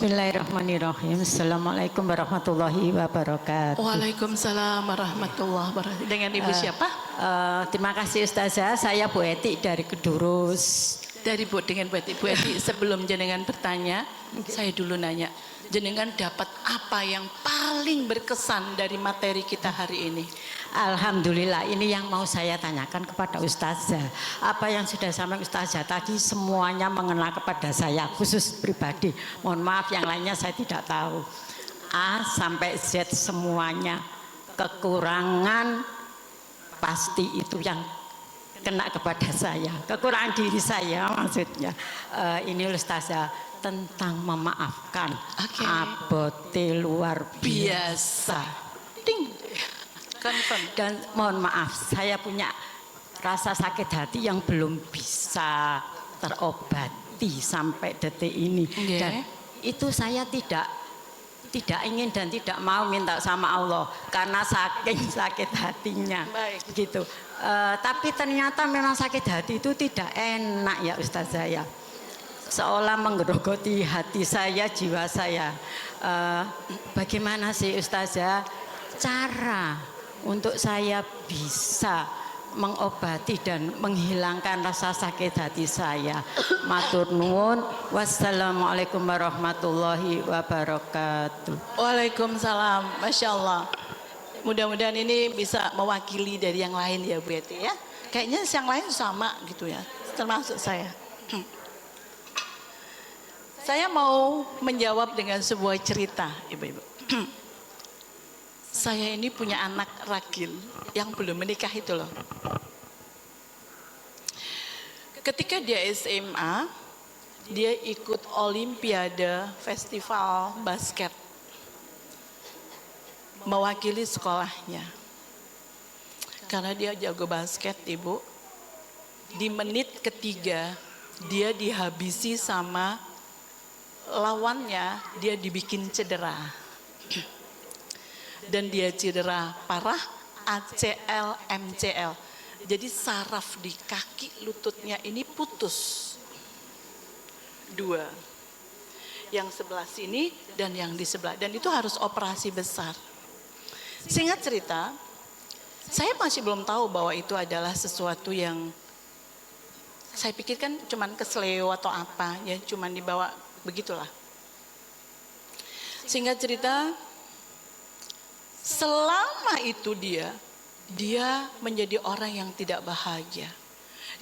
Bismillahirrahmanirrahim. Assalamualaikum warahmatullahi wabarakatuh. Waalaikumsalam warahmatullahi wabarakatuh. Dengan ibu siapa? Terima kasih Ustazah, saya Bu Eti dari Kedurus. Dari dengan Bu Eti. Bu Eti, sebelum jenengan bertanya, saya dulu nanya, jenengan dapat apa yang paling berkesan dari materi kita hari ini? Alhamdulillah, ini yang mau saya tanyakan kepada Ustazah. Apa yang sudah sama Ustazah tadi semuanya mengena kepada saya, khusus pribadi. Mohon maaf yang lainnya saya tidak tahu. A sampai Z semuanya. Kekurangan pasti itu yang kena kepada saya. Kekurangan diri saya maksudnya. Ini Ustazah tentang memaafkan. Abote luar biasa. Ding. Dan mohon maaf, saya punya rasa sakit hati yang belum bisa terobati sampai detik ini. Dan itu saya tidak ingin dan tidak mau minta sama Allah karena saking sakit hatinya. Baik. Gitu. Tapi ternyata memang sakit hati itu tidak enak ya Ustazah ya. Seolah menggerogoti hati saya, jiwa saya. Bagaimana sih Ustazah cara untuk saya bisa mengobati dan menghilangkan rasa sakit hati saya? Matur nuwun. Wassalamualaikum warahmatullahi wabarakatuh. Waalaikumsalam. Masya Allah. Mudah-mudahan ini bisa mewakili dari yang lain ya Bu Eti ya. Kayaknya yang lain sama gitu ya, termasuk saya. Saya mau menjawab dengan sebuah cerita, ibu-ibu. Saya ini punya anak ragil yang belum menikah itu loh. Ketika dia SMA, dia ikut Olimpiade Festival Basket. Mewakili sekolahnya. Karena dia jago basket, ibu. Di menit ketiga, dia dihabisi sama lawannya, dia dibikin cedera. Dan dia cedera parah, ACL, MCL. Jadi saraf di kaki lututnya ini putus. 2. Yang sebelah sini dan yang di sebelah. Dan itu harus operasi besar. Singkat cerita, saya masih belum tahu bahwa itu adalah sesuatu yang saya pikirkan cuman kesleo atau apa, ya cuman dibawa begitulah. Singkat cerita, selama itu dia menjadi orang yang tidak bahagia.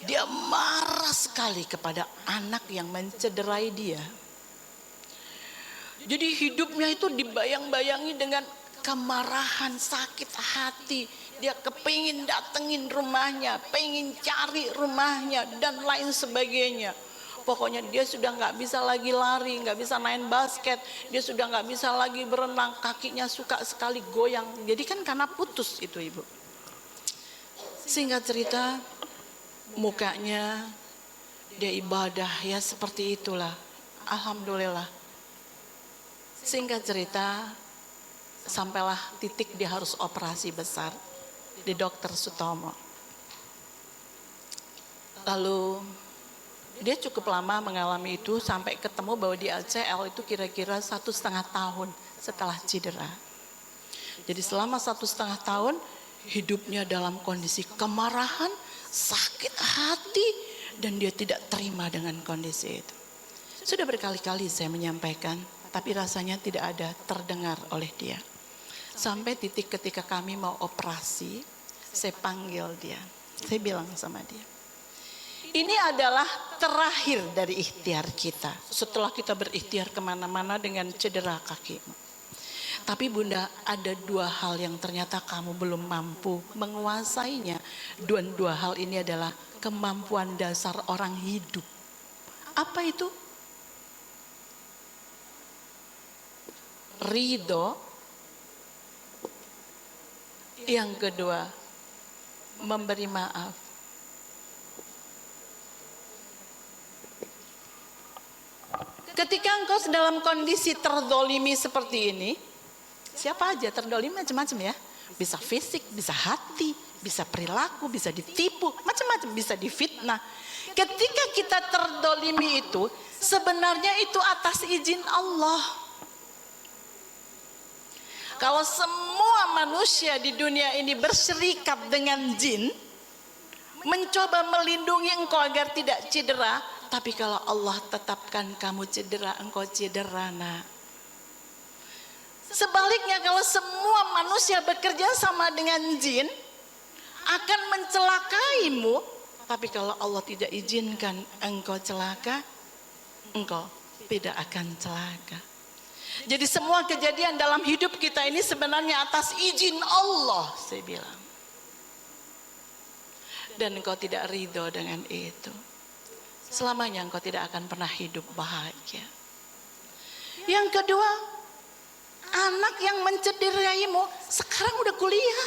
Dia marah sekali kepada anak yang mencederai dia. Jadi hidupnya itu dibayang-bayangi dengan kemarahan, sakit hati. Dia kepingin datengin rumahnya, pengen cari rumahnya dan lain sebagainya. Pokoknya dia sudah nggak bisa lagi lari, nggak bisa main basket, dia sudah nggak bisa lagi berenang, kakinya suka sekali goyang. Jadi kan karena putus itu ibu. Singkat cerita, mukanya dia ibadah ya seperti itulah. Alhamdulillah. Singkat cerita, sampailah titik dia harus operasi besar di Dokter Sutomo. Lalu dia cukup lama mengalami itu sampai ketemu bahwa di LCL itu kira-kira 1,5 tahun setelah cedera. Jadi selama 1,5 tahun hidupnya dalam kondisi kemarahan, sakit hati, dan dia tidak terima dengan kondisi itu. Sudah berkali-kali saya menyampaikan, tapi rasanya tidak ada terdengar oleh dia. Sampai titik ketika kami mau operasi, saya panggil dia. Saya bilang sama dia, ini adalah terakhir dari ikhtiar kita. Setelah kita berikhtiar kemana-mana dengan cedera kakimu. Tapi Bunda, ada 2 hal yang ternyata kamu belum mampu menguasainya. Dua hal ini adalah kemampuan dasar orang hidup. Apa itu? Ridho. Yang kedua, memberi maaf. Ketika engkau dalam kondisi terdolimi seperti ini, siapa aja terdolimi macam-macam ya. Bisa fisik, bisa hati, bisa perilaku, bisa ditipu, macam-macam, bisa difitnah. Ketika kita terdolimi itu, sebenarnya itu atas izin Allah. Kalau semua manusia di dunia ini berserikat dengan jin, mencoba melindungi engkau agar tidak cedera, tapi kalau Allah tetapkan kamu cedera, engkau cedera nak. Sebaliknya kalau semua manusia bekerja sama dengan jin, akan mencelakaimu, tapi kalau Allah tidak izinkan engkau celaka, engkau tidak akan celaka. Jadi semua kejadian dalam hidup kita ini sebenarnya atas izin Allah, saya bilang. Dan engkau tidak ridho dengan itu, selamanya engkau tidak akan pernah hidup bahagia. Yang kedua, anak yang mencederaimu sekarang udah kuliah,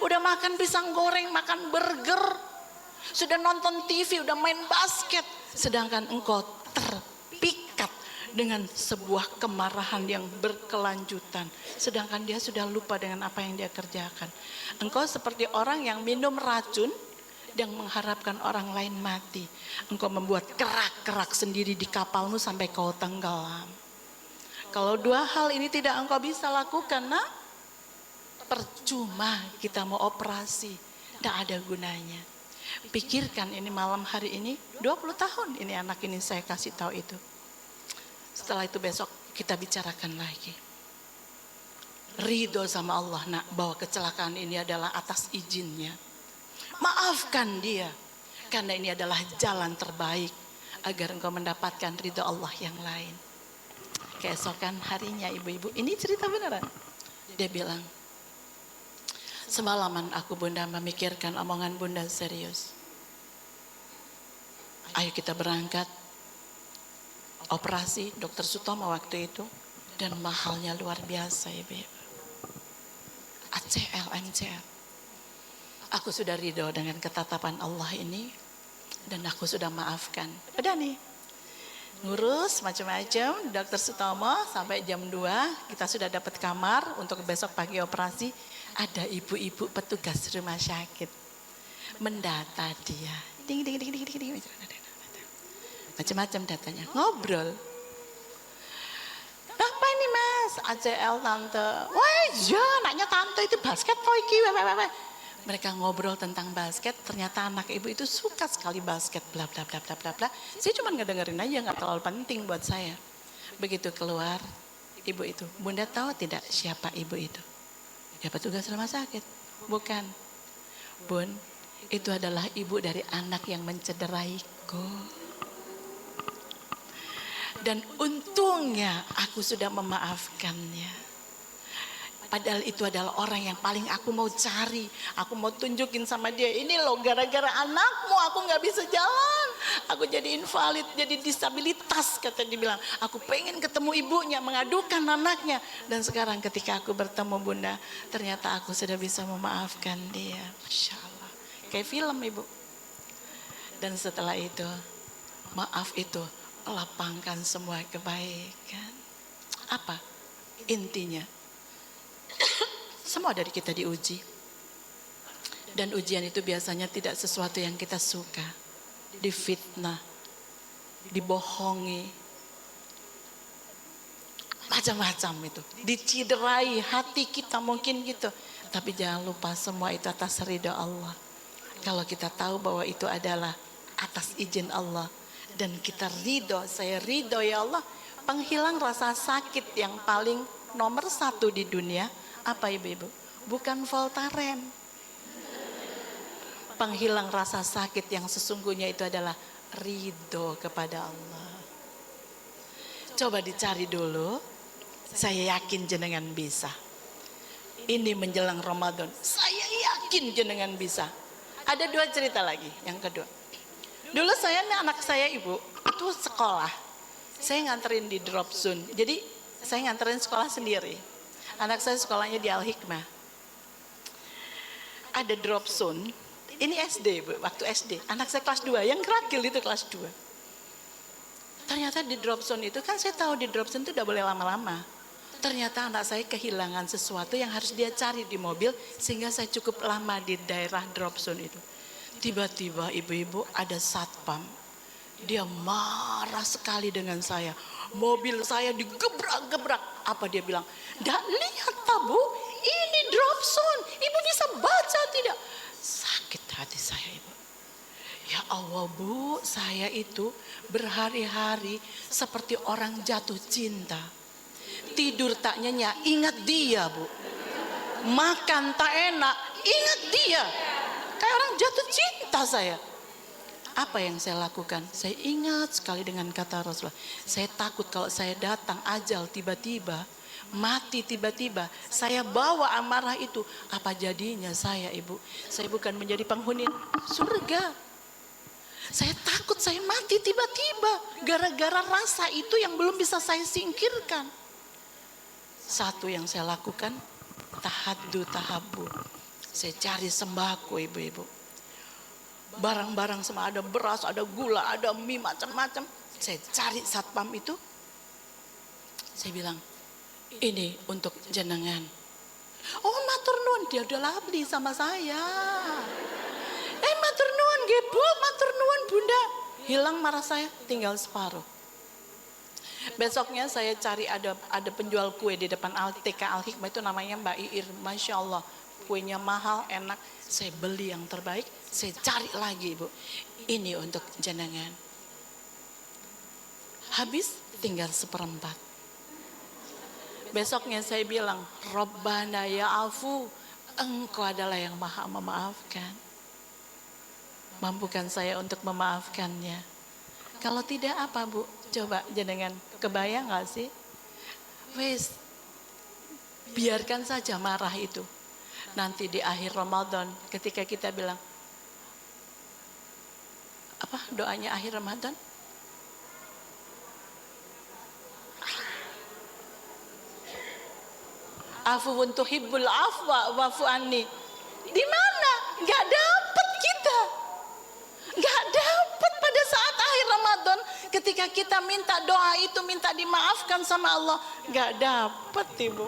udah makan pisang goreng, makan burger, sudah nonton TV, udah main basket, sedangkan engkau terpikat dengan sebuah kemarahan yang berkelanjutan, sedangkan dia sudah lupa dengan apa yang dia kerjakan. Engkau seperti orang yang minum racun dan mengharapkan orang lain mati. Engkau membuat kerak-kerak sendiri di kapalmu sampai kau tenggelam. Kalau 2 hal ini tidak engkau bisa lakukan, nak, percuma kita mau operasi, tidak ada gunanya. Pikirkan ini malam hari ini, 20 tahun ini anak ini saya kasih tahu itu. Setelah itu besok kita bicarakan lagi. Ridho sama Allah nak, bahwa kecelakaan ini adalah atas izinnya. Maafkan dia, karena ini adalah jalan terbaik agar engkau mendapatkan ridho Allah yang lain. Keesokan harinya ibu-ibu, ini cerita beneran. Dia bilang, semalaman aku Bunda memikirkan omongan Bunda serius. Ayo kita berangkat. Operasi Dokter Sutomo waktu itu, dan mahalnya luar biasa ibu-ibu. ACL, MCL. Aku sudah ridho dengan ketetapan Allah ini, dan aku sudah maafkan. Udah nih, ngurus macam-macam Dokter Sutomo sampai jam 2 kita sudah dapat kamar untuk besok pagi operasi. Ada ibu-ibu petugas rumah sakit mendata dia, ding ding ding ding ding, macam-macam datanya, ngobrol. Apa ini mas? ACL tante. Wah iya, anaknya tante itu basket kok iki. Mereka ngobrol tentang basket, ternyata anak ibu itu suka sekali basket, bla bla bla bla bla bla. Saya cuma ngedengerin aja, nggak terlalu penting buat saya. Begitu keluar, ibu itu, Bunda tahu tidak siapa ibu itu? Ya petugas rumah sakit. Bukan. Bun, itu adalah ibu dari anak yang mencederaiku. Dan untungnya aku sudah memaafkannya. Padahal itu adalah orang yang paling aku mau cari. Aku mau tunjukin sama dia, ini loh gara-gara anakmu aku gak bisa jalan. Aku jadi invalid, jadi disabilitas, kata dia bilang. Aku pengen ketemu ibunya, mengadukan anaknya. Dan sekarang ketika aku bertemu bunda, ternyata aku sudah bisa memaafkan dia. Masya Allah. Kayak film ibu. Dan setelah itu, maaf itu lapangkan semua kebaikan. Apa intinya? Semua dari kita diuji. Dan ujian itu biasanya tidak sesuatu yang kita suka. Difitnah, dibohongi, macam-macam itu. Diciderai hati kita mungkin gitu. Tapi jangan lupa semua itu atas ridha Allah. Kalau kita tahu bahwa itu adalah atas izin Allah. Dan kita ridho, saya ridho ya Allah. Penghilang rasa sakit yang paling nomor 1 di dunia. Apa ibu-ibu? Bukan Voltaren. Penghilang rasa sakit yang sesungguhnya itu adalah ridho kepada Allah. Coba dicari dulu. Saya yakin jenengan bisa. Ini menjelang Ramadan, saya yakin jenengan bisa. Ada 2 cerita lagi. Yang kedua, dulu anak saya ibu itu sekolah. Saya nganterin di drop zone. Jadi saya nganterin sekolah sendiri. Anak saya sekolahnya di Al-Hikmah. Ada drop zone. Ini SD, Bu, waktu SD. Anak saya kelas 2, yang kerakil itu kelas 2. Ternyata di drop zone itu kan saya tahu di drop zone itu tidak boleh lama-lama. Ternyata anak saya kehilangan sesuatu yang harus dia cari di mobil sehingga saya cukup lama di daerah drop zone itu. Tiba-tiba ibu-ibu ada satpam. Dia marah sekali dengan saya. Mobil saya digebrak-gebrak. Apa dia bilang? Nggak lihat tak bu, ini drop zone. Ibu bisa baca tidak? Sakit hati saya ibu. Ya Allah bu, saya itu berhari-hari seperti orang jatuh cinta. Tidur tak nyenyak, ingat dia bu. Makan tak enak, ingat dia. Kayak orang jatuh cinta saya. Apa yang saya lakukan? Saya ingat sekali dengan kata Rasulullah. Saya takut kalau saya datang ajal tiba-tiba, mati tiba-tiba, saya bawa amarah itu. Apa jadinya saya ibu? Saya bukan menjadi penghuni surga. Saya takut saya mati tiba-tiba. Gara-gara rasa itu yang belum bisa saya singkirkan. Satu yang saya lakukan, tahaddu tahabbu. Saya cari sembako ibu-ibu. Barang-barang semua, ada beras, ada gula, ada mie, macam-macam. Saya cari satpam itu. Saya bilang, ini untuk jenengan. Oh matur nuwun, dia udah beli sama saya. Matur nuwun nggih Bu, matur nuwun Bunda. Hilang marah saya, tinggal separuh. Besoknya saya cari ada penjual kue di depan TK Al-Hikmah, itu namanya Mbak Iir. Masya Allah, kuenya mahal, enak. Saya beli yang terbaik, saya cari lagi ibu. Ini untuk jenengan. Habis tinggal 1/4. Besoknya saya bilang, Rabbana ya afu, engkau adalah yang maha memaafkan. Mampukan saya untuk memaafkannya. Kalau tidak apa bu? Coba jenengan kebayang gak sih? Wes, biarkan saja marah itu. Nanti di akhir Ramadan ketika kita bilang, apa doanya akhir Ramadan? Afuwun tuhibbul afwa wa'fu anni. Di mana? Gak dapet kita. Gak dapet pada saat akhir Ramadan ketika kita minta doa itu, minta dimaafkan sama Allah. Gak dapet ibu.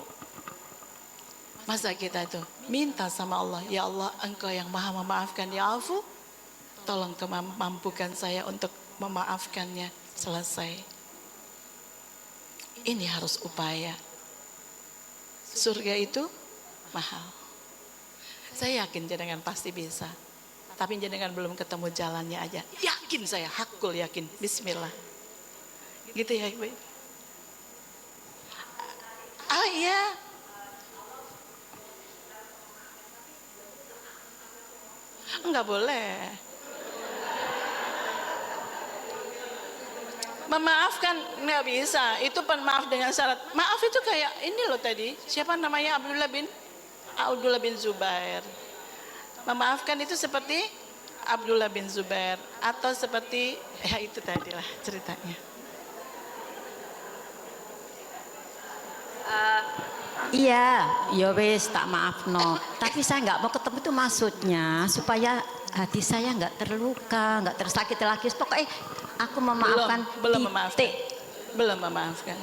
Masa kita itu minta sama Allah, ya Allah engkau yang maha memaafkan ya afu, tolong mampukan saya untuk memaafkannya. Selesai. Ini harus upaya. Surga itu mahal. Saya yakin jenengan pasti bisa. Tapi jenengan belum ketemu jalannya aja. Yakin saya, hakul yakin. Bismillah. Gitu ya ibu. Ah iya. Enggak boleh. Memaafkan nggak bisa. Itu maaf dengan syarat. Maaf itu kayak ini loh tadi. Siapa namanya? Abdullah bin Zubair. Memaafkan itu seperti Abdullah bin Zubair atau seperti ya itu tadilah ceritanya. Iya, ya wis tak maafno. Tapi saya nggak mau ketemu itu maksudnya supaya hati saya nggak terluka, nggak tersakiti lagi. Pokoknya aku memaafkan. Belum memaafkan. Belum memaafkan.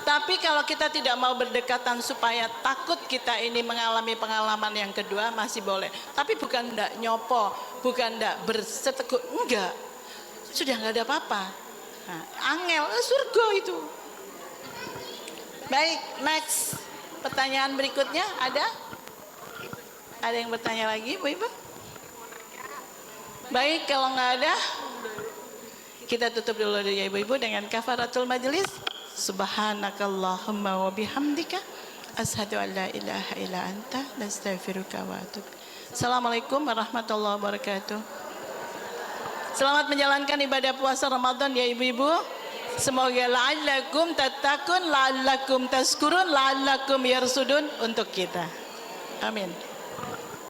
Tapi kalau kita tidak mau berdekatan supaya takut kita ini mengalami pengalaman yang kedua masih boleh. Tapi bukan ndak nyopo, bukan ndak berseteguh, enggak. Sudah nggak ada apa-apa. Nah, angel surga itu. Baik, next. Pertanyaan berikutnya ada? Ada yang bertanya lagi, Bu Ibu? Baik, kalau nggak ada, kita tutup dulu ya Ibu-Ibu dengan kafaratul majelis. Subhanakallahumma wa bihamdika asyhadu an la ilaha illa anta nastaghfiruka wa atubu. Assalamualaikum warahmatullahi wabarakatuh. Selamat menjalankan ibadah puasa Ramadan ya Ibu-Ibu. Semoga la'allakum tattaqun, la'allakum tazkurun, la'allakum yarsudun untuk kita. Amin.